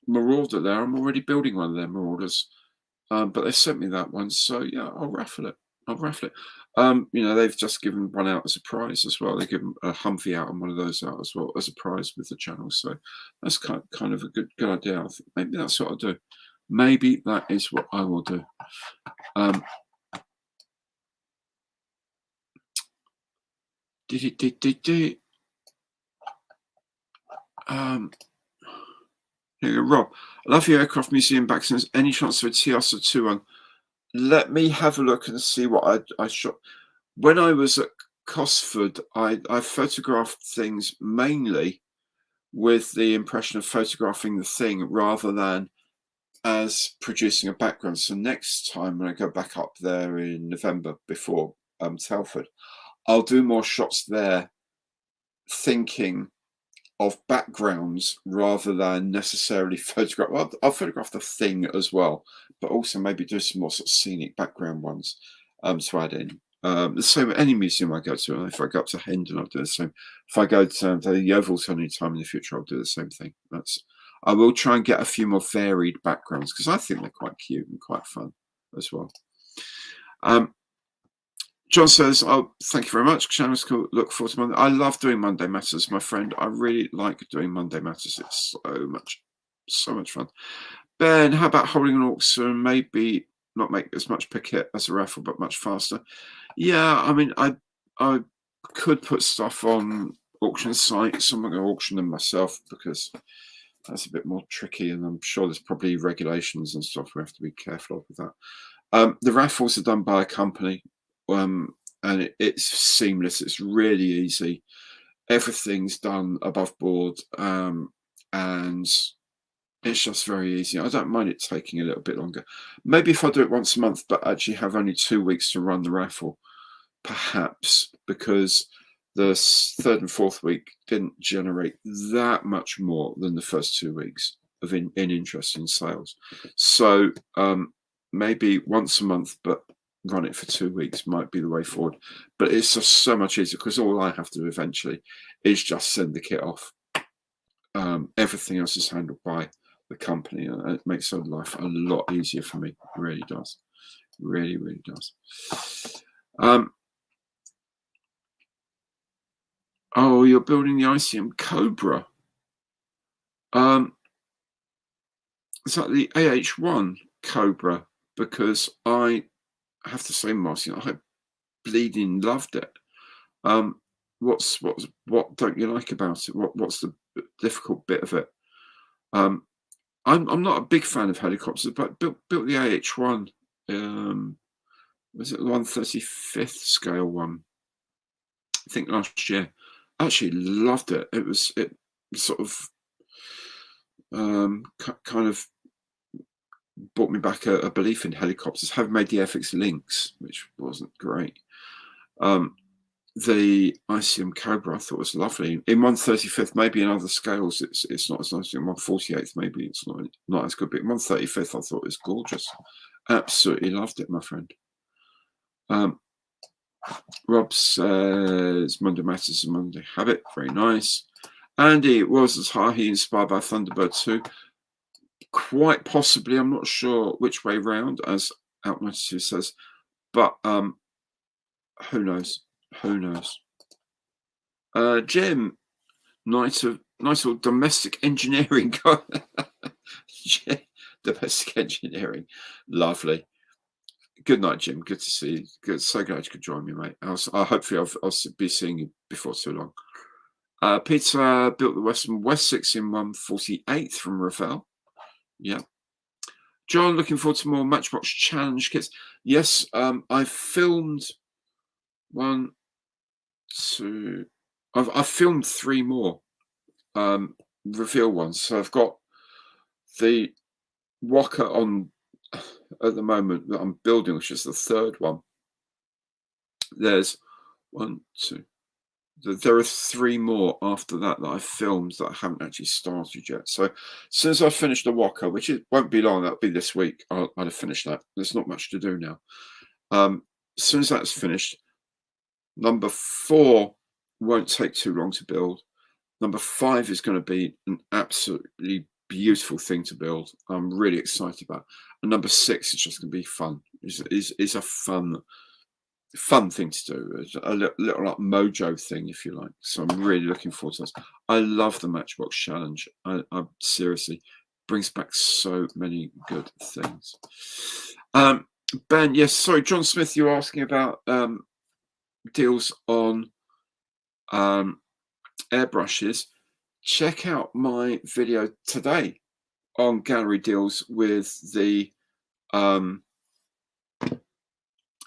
Marauder there, I'm already building one of their Marauders, but they sent me that one, so yeah, I'll raffle it. I'll raffle it. They've just given one out as a prize as well. They give a Humvee out and one of those out as well as a prize with the channel. So that's kind of a good idea. I think maybe that's what I'll do. Maybe that is what I will do. Here you go, Rob. I love your aircraft museum back since. Any chance of a TR-2 on? Let me have a look and see what I shot. When I was at Cosford, I photographed things mainly with the impression of photographing the thing rather than as producing a background. So next time when I go back up there in November before Telford, I'll do more shots there thinking of backgrounds rather than necessarily photograph. Well, I'll photograph the thing as well, but also maybe do some more sort of scenic background ones to add in. The same at any museum I go to. If I go up to Hendon, I'll do the same. If I go to the Yeovils any time in the future, I'll do the same thing. I will try and get a few more varied backgrounds because I think they're quite cute and quite fun as well. John says, "Oh, thank you very much. Channel's cool. Look forward to Monday. I love doing Monday Matters, my friend. I really like doing Monday Matters. It's so much fun." Ben, how about holding an auction? Maybe not make as much picket as a raffle, but much faster. Yeah, I mean, I could put stuff on auction sites. I'm not going to auction them myself because that's a bit more tricky, and I'm sure there's probably regulations and stuff we have to be careful of with that. The raffles are done by a company. And it's seamless. It's really easy. Everything's done above board, and it's just very easy. I don't mind it taking a little bit longer. Maybe if I do it once a month, but actually have only 2 weeks to run the raffle, perhaps, because the third and fourth week didn't generate that much more than the first 2 weeks of in interest in sales. So maybe once a month, but run it for 2 weeks might be the way forward. But it's just so much easier because all I have to do eventually is just send the kit off. Everything else is handled by the company, and it makes life a lot easier for me. It really does. Really, really does. Oh, you're building the ICM Cobra. Is that the AH1 Cobra? Because I have to say, Martin, I bleeding loved it. What don't you like about it? What's the difficult bit of it? I'm not a big fan of helicopters, but built the AH1. Was it the 1/35th scale one? I think last year. I actually loved it. It sort of kind of brought me back a belief in helicopters. Have made the FX Lynx, which wasn't great. The ICM Cobra I thought was lovely. In 1/35th, maybe in other scales, it's not as nice. In 1/48th, maybe it's not as good. But in 1/35th, I thought it was gorgeous. Absolutely loved it, my friend. Rob says Monday Matters and Monday Habit. Very nice. Andy, it was as high. He inspired by Thunderbird 2. Quite possibly, I'm not sure which way round, as Out 92 says, but who knows? Who knows? Jim, nice old domestic engineering. Domestic engineering, lovely. Good night, Jim. Good to see you. Good, so glad you could join me, mate. Hopefully I'll be seeing you before too long. Peter built the Western West 6 in 1/48th from Ravel. Yeah. John, looking forward to more Matchbox Challenge kits. Yes, I filmed 1, 2. I've filmed 3 more reveal ones. So I've got the Walker on at the moment that I'm building, which is the 3rd one. There's 1, 2. There are 3 more after that I filmed that I haven't actually started yet. So as soon as I finish the Walker, which it won't be long, that'll be this week, I'll have finished that. There's not much to do now. As soon as that's finished, number 4 won't take too long to build. Number 5 is going to be an absolutely beautiful thing to build. I'm really excited about. And number 6 is just going to be fun. It's a fun thing to do. It's a little like mojo thing, if you like. So I'm really looking forward to this. I love the Matchbox Challenge. I seriously brings back so many good things. Ben, yes, sorry, John Smith, you were asking about deals on airbrushes. Check out my video today on gallery deals with the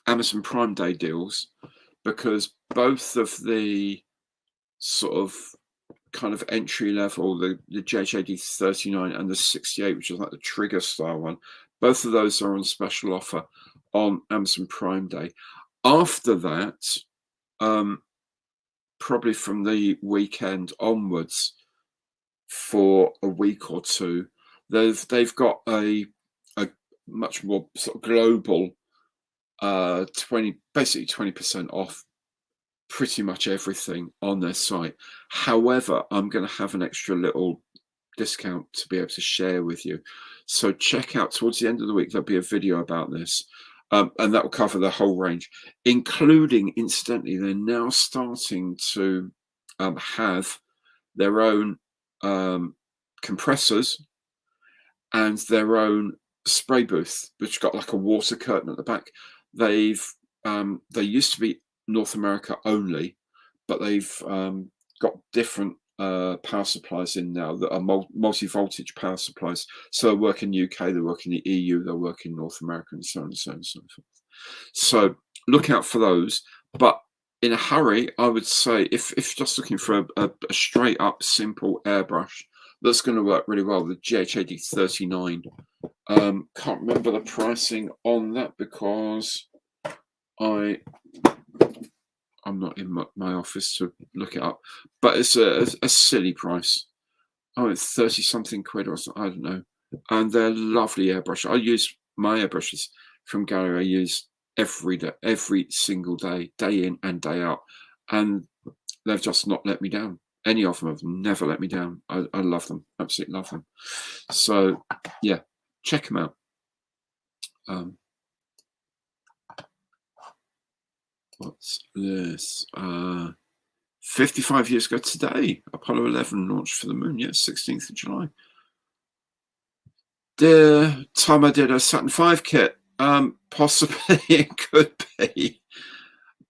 Amazon Prime Day deals, because both of the sort of kind of entry level, the JJD 39 and the 68, which is like the trigger style one, both of those are on special offer on Amazon Prime Day. After that, probably from the weekend onwards, for a week or two, they've got a much more sort of global basically 20% off pretty much everything on their site. However, I'm going to have an extra little discount to be able to share with you. So check out towards the end of the week, there'll be a video about this. And that will cover the whole range, including, incidentally, they're now starting to have their own compressors and their own spray booth, which got like a water curtain at the back. They used to be North America only, but they've got different power supplies in now that are multi-voltage power supplies. So they work in UK, they work in the EU, they work in North America, and so on and so on and so forth. So look out for those. But in a hurry, I would say if you're just looking for a straight up simple airbrush that's going to work really well, the GHAD 39. Can't remember the pricing on that because I'm not in my office to look it up, but it's a silly price. Oh, it's 30 something quid or something, I don't know. And they're lovely airbrush. I use my airbrushes from gallery. I use every day, every single day, day in and day out, and they've just not let me down. Any of them have never let me down. I love them, absolutely love them. So yeah, check them out. What's this? 55 years ago today, Apollo 11 launched for the moon. Yeah, 16th of July. The time I did a Saturn V kit, possibly it could be.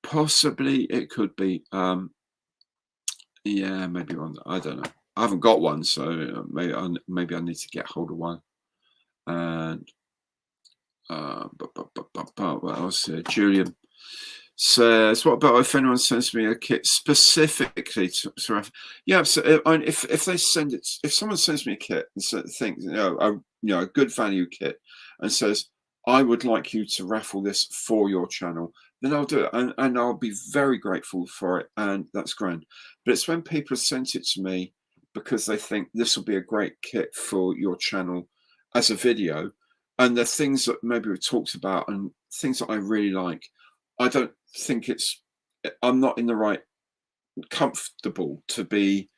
Possibly it could be. Yeah, maybe one. I don't know. I haven't got one, so maybe I need to get hold of one. And what else here? Julian says, what about if anyone sends me a kit specifically to yeah, so if they send it, if someone sends me a kit and thinks, a good value kit and says, I would like you to raffle this for your channel, then I'll do it, and I'll be very grateful for it, and that's grand. But it's when people have sent it to me because they think this will be a great kit for your channel as a video, and the things that maybe we've talked about and things that I really like, I don't think I'm not in the right comfortable to be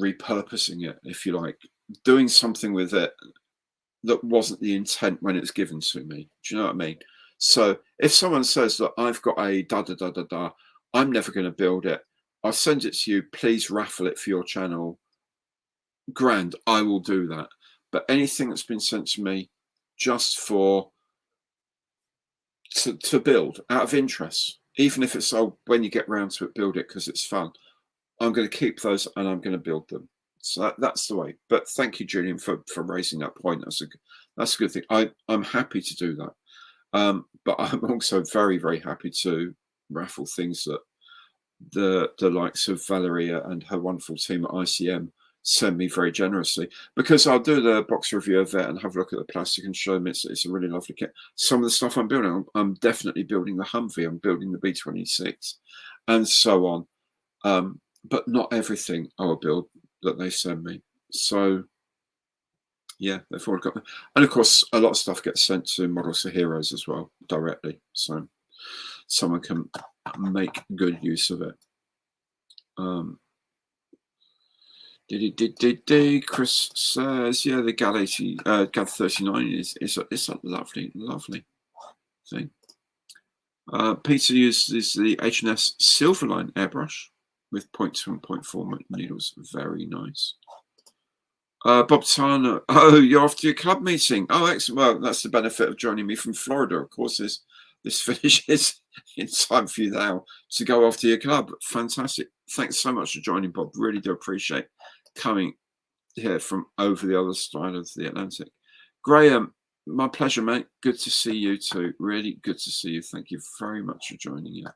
repurposing it, if you like, doing something with it that wasn't the intent when it's given to me. Do you know what I mean? So if someone says that I've got a da, I'm never going to build it, I'll send it to you, please raffle it for your channel, grand, I will do that. But anything that's been sent to me just for to build out of interest, even if it's when you get round to it, build it because it's fun, I'm going to keep those and I'm going to build them. So that's the way. But thank you, Julian, for raising that point. That's a good thing. I'm happy to do that, but I'm also very, very happy to raffle things that the likes of Valeria and her wonderful team at ICM send me very generously, because I'll do the box review of it and have a look at the plastic and show them it's a really lovely kit. Some of the stuff I'm building, I'm definitely building the Humvee, I'm building the B-26 and so on, but not everything I will build that they send me. So Yeah, they've already got them. And of course, a lot of stuff gets sent to Models for Heroes as well directly, so someone can make good use of it. Chris says, yeah, the GAD 80, GAD 39 is a lovely thing. Peter uses the H&S Silverline airbrush with 0.2 and 0.4 needles. Very nice. Bob Turner, oh, you're off to your club meeting. Oh, excellent. Well, that's the benefit of joining me from Florida. Of course, this finishes in time for you now to go off to your club. Fantastic. Thanks so much for joining, Bob. Really do appreciate coming here from over the other side of the Atlantic. Graham, my pleasure, mate. Good to see you too. Really good to see you. Thank you very much for joining you.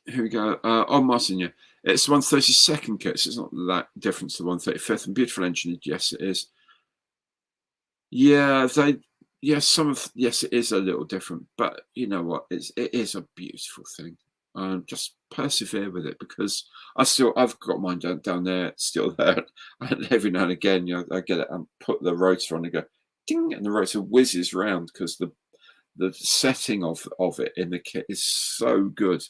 Here we go. Oh, Martin, yeah. It's 132nd kit, so it's not that different to the 135th. And beautiful engineered, yes, it is. Yeah, yes, it is a little different, but you know what? It is a beautiful thing. Just persevere with it, because I've got mine down there, still there, and every now and again, you know, I get it and put the rotor on and go ding, and the rotor whizzes around because the setting of it in the kit is so good.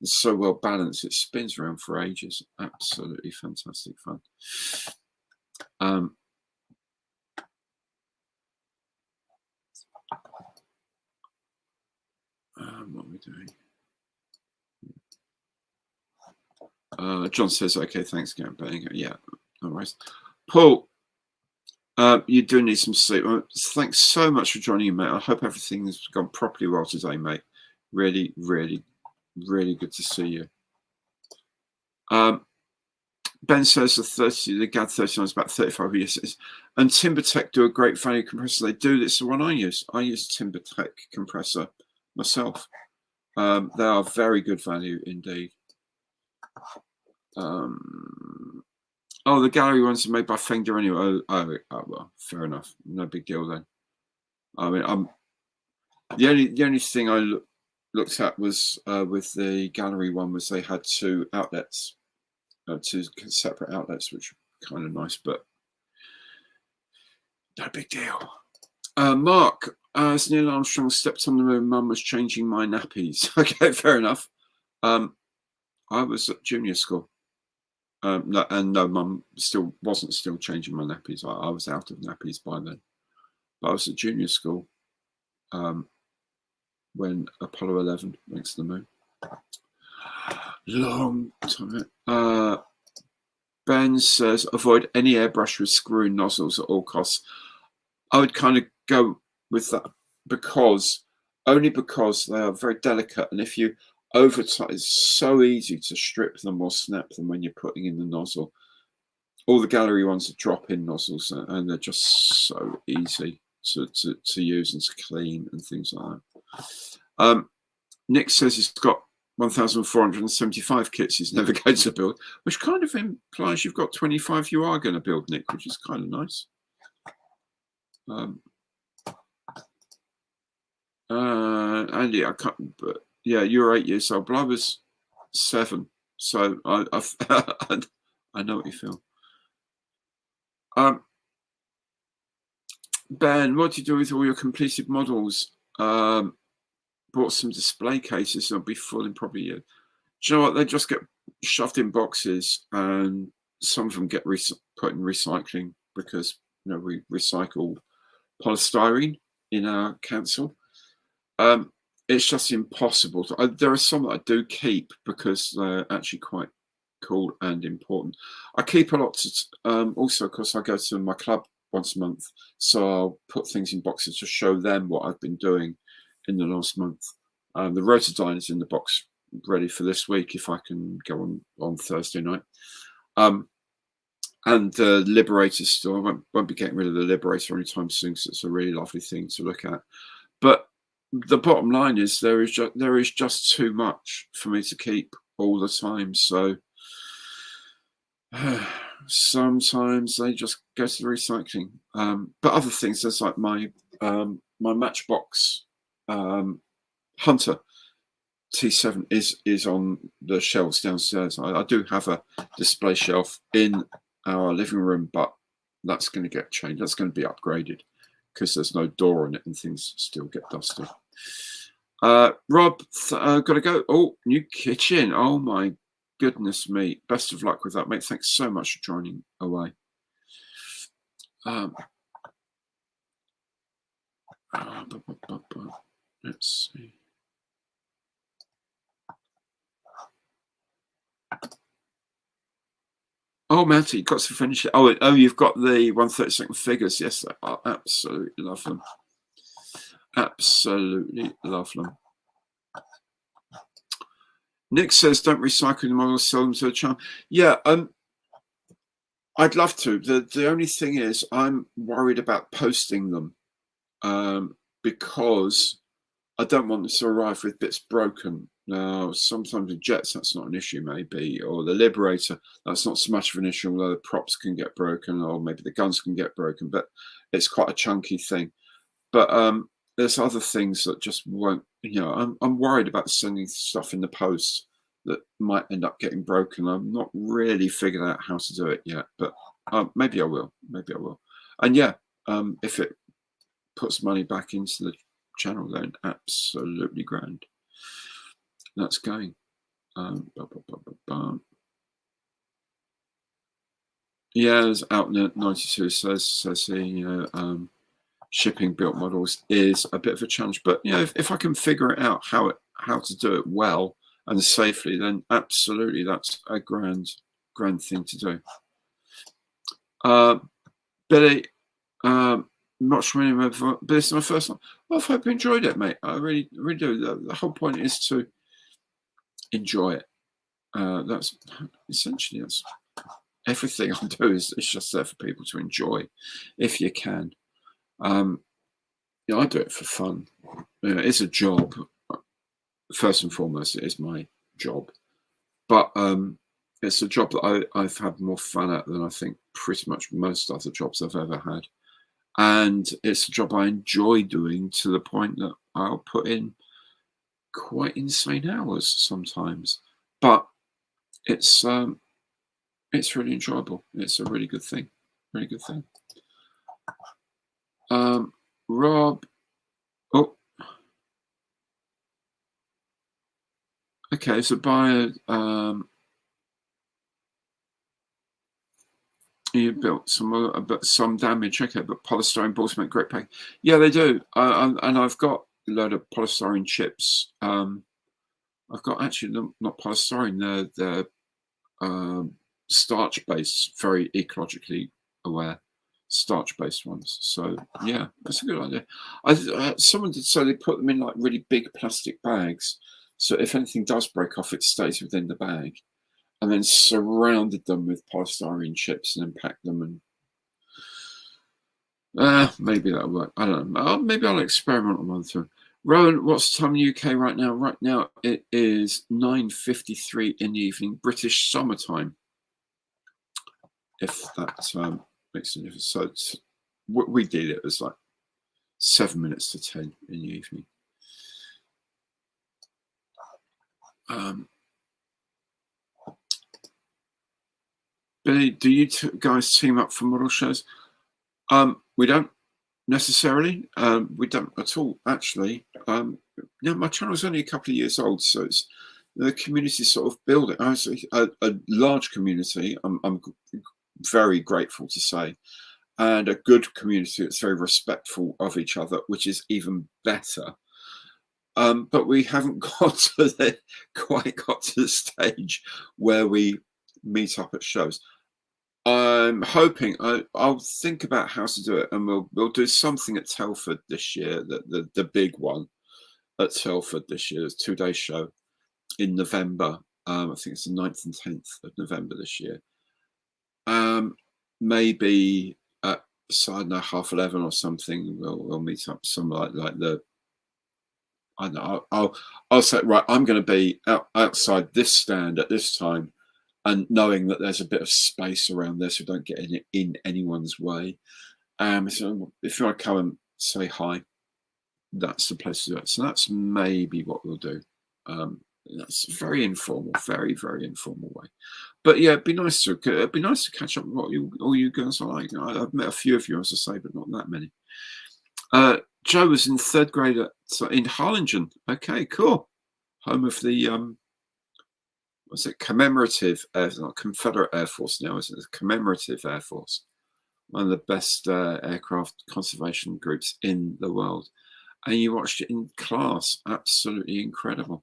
It's so well balanced. It spins around for ages. Absolutely fantastic fun. What are we doing? John says, okay, thanks, Gary. Yeah, no worries. Paul, you do need some sleep. Thanks so much for joining me, mate. I hope everything has gone properly well today, mate. Really, really, really good to see you. Ben says the GAD 39 is about 35 years. And TimberTech do a great value compressor. They do. It's the one I use. I use TimberTech compressor myself. They are very good value indeed. Oh, the gallery ones are made by Fender anyway. Oh, well, fair enough. No big deal then. I mean, the only thing I looked at was with the gallery one was they had two outlets. Two separate outlets, which are kind of nice, but no big deal. Mark, as Neil Armstrong stepped on the moon, Mum was changing my nappies. Okay, fair enough. I was at junior school, no, Mum wasn't still changing my nappies. I was out of nappies by then. But I was at junior school when Apollo 11 went to the moon. Long time. Ben says, avoid any airbrush with screw nozzles at all costs. I would kind of go with that only because they are very delicate, and if you over-tight, it's so easy to strip them or snap them when you're putting in the nozzle. All the gallery ones are drop-in nozzles, and they're just so easy to use and to clean and things like that. Nick says he's got 1,475 kits he's never going to build, which kind of implies you've got 25 you are going to build, Nick, which is kind of nice. Andy, I can't, but yeah, you're 8 years old, but I was 7, so I know what you feel. Ben, what do you do with all your completed models? Bought some display cases, they'll be full in probably a year. Do you know what? They just get shoved in boxes, and some of them get put in recycling, because you know we recycle polystyrene in our council. It's just impossible. There are some that I do keep because they're actually quite cool and important. I keep a lot also because I go to my club once a month, so I'll put things in boxes to show them what I've been doing in the last month. The Rotodyne is in the box ready for this week if I can go on Thursday night. And the Liberator still, I won't be getting rid of the Liberator anytime soon, because it's a really lovely thing to look at. But the bottom line is there is just too much for me to keep all the time. So sometimes they just go to the recycling. But other things, there's like my Matchbox Hunter. T7 is on the shelves downstairs. I do have a display shelf in our living room, but that's going to get changed. That's going to be upgraded because there's no door on it and things still get dusty. Rob, got to go. Oh, new kitchen. Oh my goodness me. Best of luck with that, mate. Thanks so much for joining away. Let's see. Oh, Matty, got to finish it. Oh, you've got the 1/32 figures. Yes, I absolutely love them. Absolutely love them. Nick says, "Don't recycle the models, sell them to a charm." Yeah, I'd love to. The only thing is, I'm worried about posting them because I don't want them to arrive with bits broken. Now, sometimes with jets, that's not an issue, maybe, or the Liberator, that's not so much of an issue, although the props can get broken, or maybe the guns can get broken, but it's quite a chunky thing. But there's other things that just won't, I'm worried about sending stuff in the post that might end up getting broken. I've not really figured out how to do it yet, but maybe I will. Maybe I will. And yeah, if it puts money back into the channel, then absolutely grand. That's going. Yeah, as Outnet 92 says he, shipping built models is a bit of a challenge, but if I can figure it out how to do it well and safely, then absolutely that's a grand thing to do. Billy, not sure, but this is my first one. Well, I hope you enjoyed it, mate. I really do. The whole point is to enjoy it. That's essentially that's everything I do is just there for people to enjoy, if you can. I do it for fun. It's a job. First and foremost, it is my job, but it's a job that I've had more fun at than I think pretty much most other jobs I've ever had. And it's a job I enjoy doing to the point that I'll put in quite insane hours sometimes. But it's really enjoyable. It's a really good thing. Really good thing. Rob. Oh. Okay, so buy you built some damage. Okay, but polystyrene balls make great pack. Yeah, they do. And I've got a load of polystyrene chips. I've got actually not polystyrene. They're starch-based, very ecologically aware starch-based ones. So yeah, that's a good idea. Someone did say they put them in like really big plastic bags, so if anything does break off, it stays within the bag. And then surrounded them with polystyrene chips and then packed them. And maybe that'll work. I don't know. Maybe I'll experiment on one through. Rowan, what's the time in the UK right now? Right now it is 9:53 in the evening, British summertime. If that makes a difference. So we did it as like 7 minutes to 10 in the evening. Billy, do you guys team up for model shows? We don't necessarily. We don't at all, actually. My channel's only a couple of years old, so it's the community sort of building. A large community. I'm very grateful to say, and a good community that's very respectful of each other, which is even better. But we haven't quite got to the stage where we meet up at shows. I'm hoping I'll think about how to do it, and we'll do something at Telford this year. The big one at Telford this year is a 2-day show in November. I think it's the 9th and 10th of November this year. Maybe at 11:30 or something. We'll meet up somewhere like the. I know. I'll say right. I'm going to be outside this stand at this time. And knowing that there's a bit of space around there, so don't get in anyone's way. So if you want to come and say hi, that's the place to do it. So that's maybe what we'll do. That's very informal, very, very informal way. But yeah, it'd be nice to catch up with what all you girls are like. I've met a few of you, as I say, but not that many. Joe was in 3rd grade in Harlingen. Okay, cool. Home of the what's it? Commemorative, not Confederate Air Force now, isn't it? Commemorative Air Force, one of the best aircraft conservation groups in the world. And you watched it in class. Absolutely incredible.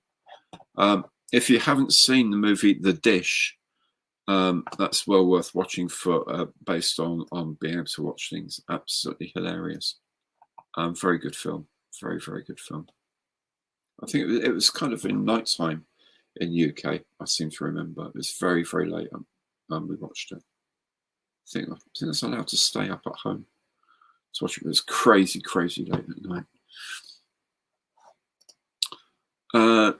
If you haven't seen the movie The Dish, that's well worth watching for based on being able to watch things. Absolutely hilarious. Very good film. Very, very good film. I think it was kind of in nighttime in the UK. I seem to remember it was very, very late. We watched it. I think I was allowed to stay up at home to watch it. It was crazy, crazy late at night.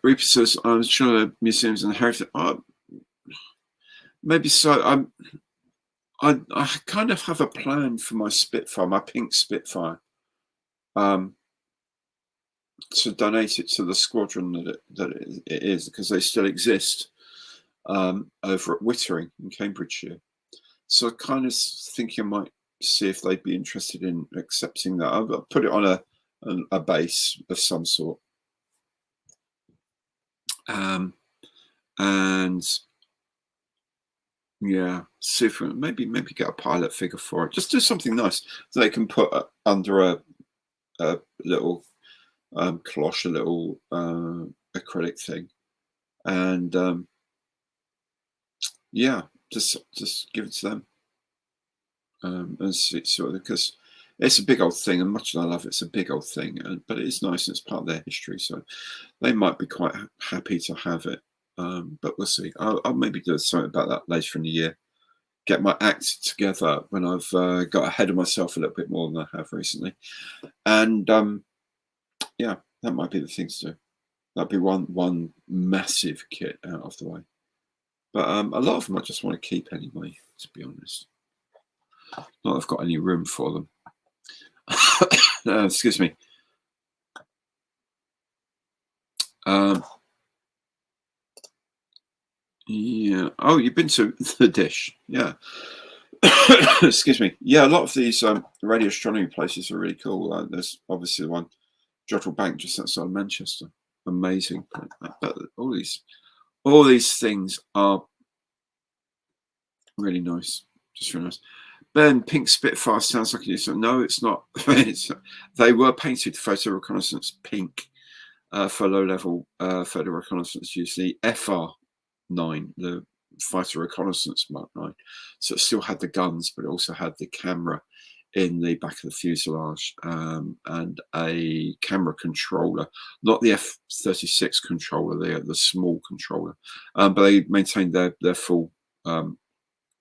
Reaper says, I'm sure museums and heritage. Maybe so. I kind of have a plan for my Spitfire, my pink Spitfire, to donate it to the squadron that it is, because they still exist over at Wittering in Cambridgeshire. So I kind of think I might see if they'd be interested in accepting that. I'll put it on a base of some sort. And yeah, see if maybe get a pilot figure for it. Just do something nice so they can put under a little cloche, a little acrylic thing, and yeah, just give it to them and see sort of, because it's a big old thing, and much as I love it, it's a big old thing, but it is nice and it's part of their history, so they might be quite happy to have it. But we'll see. I'll maybe do something about that later in the year. Get my act together when I've got ahead of myself a little bit more than I have recently, and yeah, that might be the thing to do. That'd be one massive kit out of the way. But a lot of them I just want to keep anyway, to be honest. Not that I've got any room for them. Excuse me. Yeah. Oh, you've been to The Dish. Yeah. Excuse me. Yeah, a lot of these radio astronomy places are really cool. There's obviously the one, Jodrell Bank, just outside of Manchester. Amazing. But all these things are really nice. Just really nice. Ben, pink Spitfire sounds like it. No, it's not. They were painted photo reconnaissance pink for low-level photo reconnaissance, usually FR9, the fighter reconnaissance Mark 9. So it still had the guns, but it also had the camera in the back of the fuselage and a camera controller, not the F-36 controller, the small controller, but they maintained their full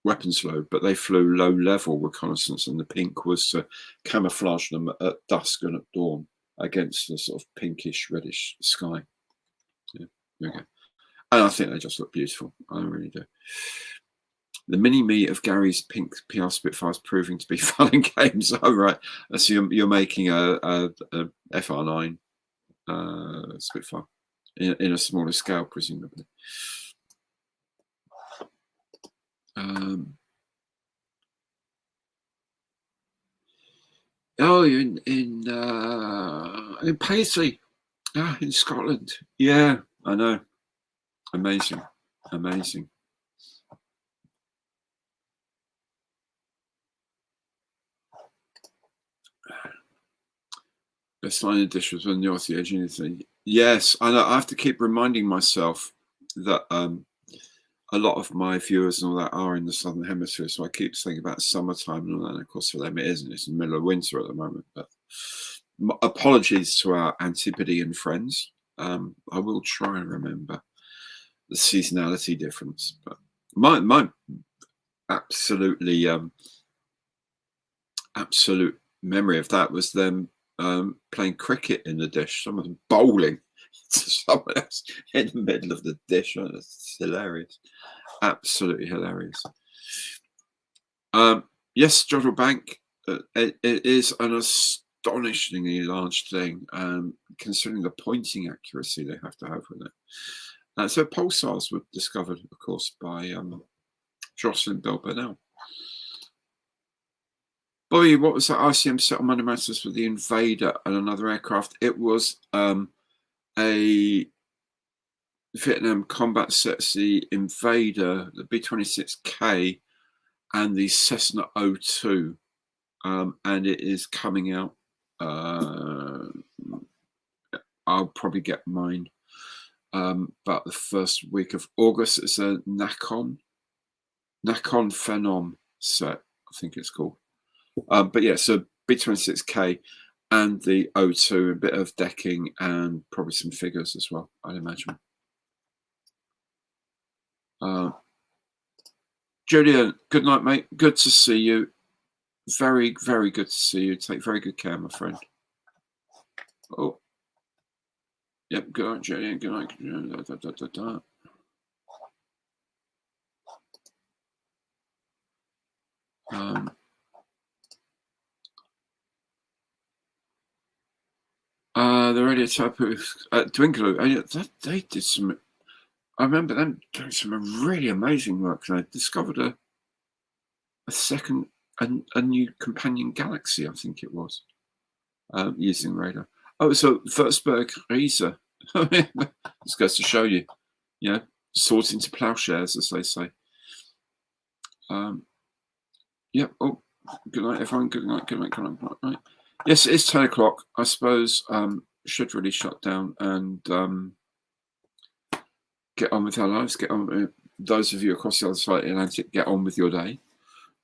weapons load, but they flew low-level reconnaissance, and the pink was to camouflage them at dusk and at dawn against the sort of pinkish reddish sky. Yeah, there we go. And I think they just look beautiful. I really do. The mini-me of Gary's pink PR Spitfire is proving to be fun in games. Oh, right. So you're making a FR9 Spitfire in a smaller scale, presumably. Oh, in Paisley, in Scotland. Yeah, I know. Amazing, amazing. Best line of dish was when you're off the edge of anything. Yes, I know. I have to keep reminding myself that a lot of my viewers and all that are in the Southern Hemisphere, so I keep thinking about summertime and all that. And of course, for them it isn't. It's in the middle of winter at the moment. But apologies to our Antipodean friends. I will try and remember the seasonality difference. But my absolutely absolute memory of that was them playing cricket in the dish. Someone bowling to someone else in the middle of the dish. Oh, it's hilarious. Absolutely hilarious. Yes, Jodrell Bank. It is an astonishingly large thing, considering the pointing accuracy they have to have with it. So pulsars were discovered, of course, by Jocelyn Bell Burnell. Bobby, what was that ICM set on Monday Matters with the Invader and another aircraft? It was a Vietnam combat sets, the Invader, the B-26K, and the Cessna 02, and it is coming out. I'll probably get mine about the first week of August. It's a Nakon Phenom set, I think it's called. But yeah, so B-26K and the 02, a bit of decking and probably some figures as well, I'd imagine. Julian, good night, mate. Good to see you. Very, very good to see you. Take very good care, my friend. Oh, yep. Good night, Julian. Good night. The radio type of Dwingaloo. They did some. I remember them doing some really amazing work. They discovered a new companion galaxy, I think it was, using radar. Oh, so Würzburg Riese. This goes to show you, swords into plowshares, as they say. Yep. Oh, good night, everyone. Good night. Good night. Good night. Good night. Yes, it's 10 o'clock. I suppose should really shut down and get on with our lives. Get on with those of you across the other side of the Atlantic. Get on with your day.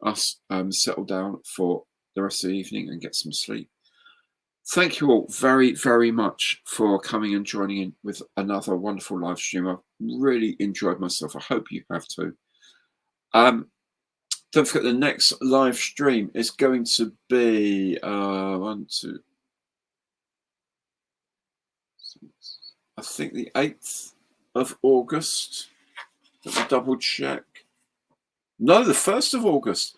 Us settle down for the rest of the evening and get some sleep. Thank you all very, very much for coming and joining in with another wonderful live stream. I've really enjoyed myself. I hope you have too. Don't forget the next live stream is going to be I think the 8th of August. Let me double check. No, the 1st of August.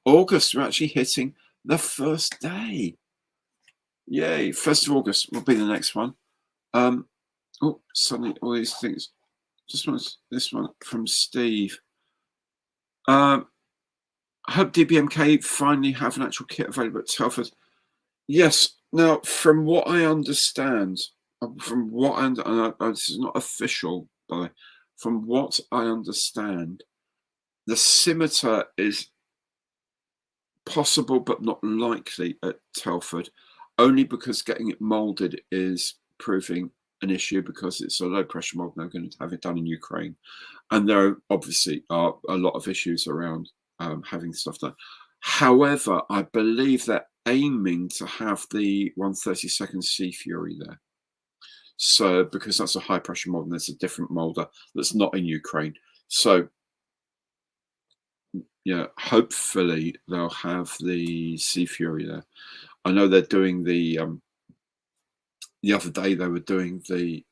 August, we're actually hitting the first day. Yay, 1st of August will be the next one. Oh, suddenly all these things. Just this one from Steve. I hope DBMK finally have an actual kit available at Telford. Yes. Now, from what I understand, this is not official, by the way. From what I understand, the scimitar is possible but not likely at Telford, only because getting it molded is proving an issue because it's a low pressure mold. They're going to have it done in Ukraine, and there obviously are a lot of issues around having stuff done. However, I believe they're aiming to have the 132nd Sea Fury there. So, because that's a high pressure mold, and there's a different molder that's not in Ukraine. So, yeah, hopefully they'll have the Sea Fury there. I know they're doing the other day they were doing the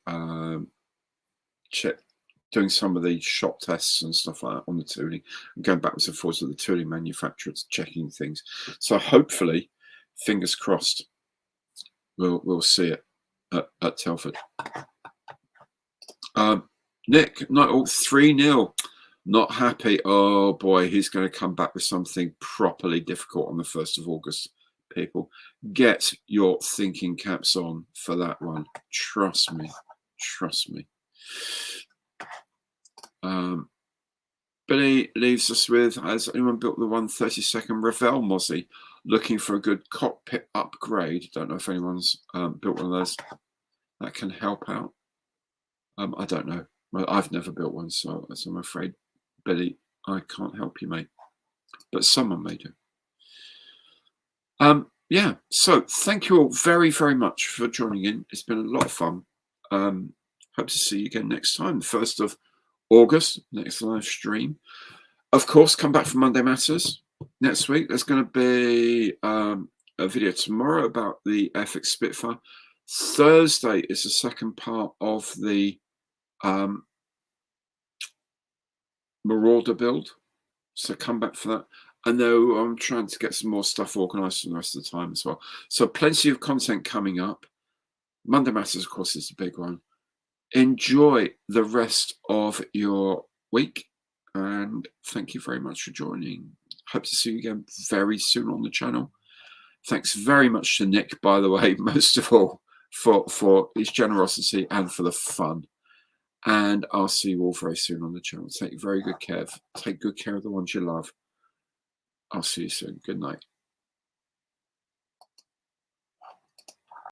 doing some of the shop tests and stuff like that on the tooling, and going backwards and forwards with the tooling manufacturers, checking things. So hopefully, fingers crossed, we'll see it at Telford. Nick, not all 3-0. Not happy. Oh boy, he's going to come back with something properly difficult on the 1st of August. People, get your thinking caps on for that one. Trust me. Trust me. Billy leaves us with, has anyone built the 132nd Revell Mozzie? Looking for a good cockpit upgrade. Don't know if anyone's built one of those that can help out. I don't know. Well, I've never built one, so I'm afraid, Billy, I can't help you, mate. But someone may do. Yeah, so thank you all very, very much for joining in. It's been a lot of fun. Hope to see you again next time, the 1st of August, next live stream. Of course, come back for Monday Matters next week. There's going to be a video tomorrow about the FX Spitfire. Thursday is the second part of the Marauder build, so come back for that. I know I'm trying to get some more stuff organised for the rest of the time as well. So plenty of content coming up. Monday Matters, of course, is the big one. Enjoy the rest of your week, and thank you very much for joining. Hope to see you again very soon on the channel. Thanks very much to Nick, by the way, most of all, for his generosity and for the fun. And I'll see you all very soon on the channel. Take very good care. Take good care of the ones you love. I'll see you soon. Good night.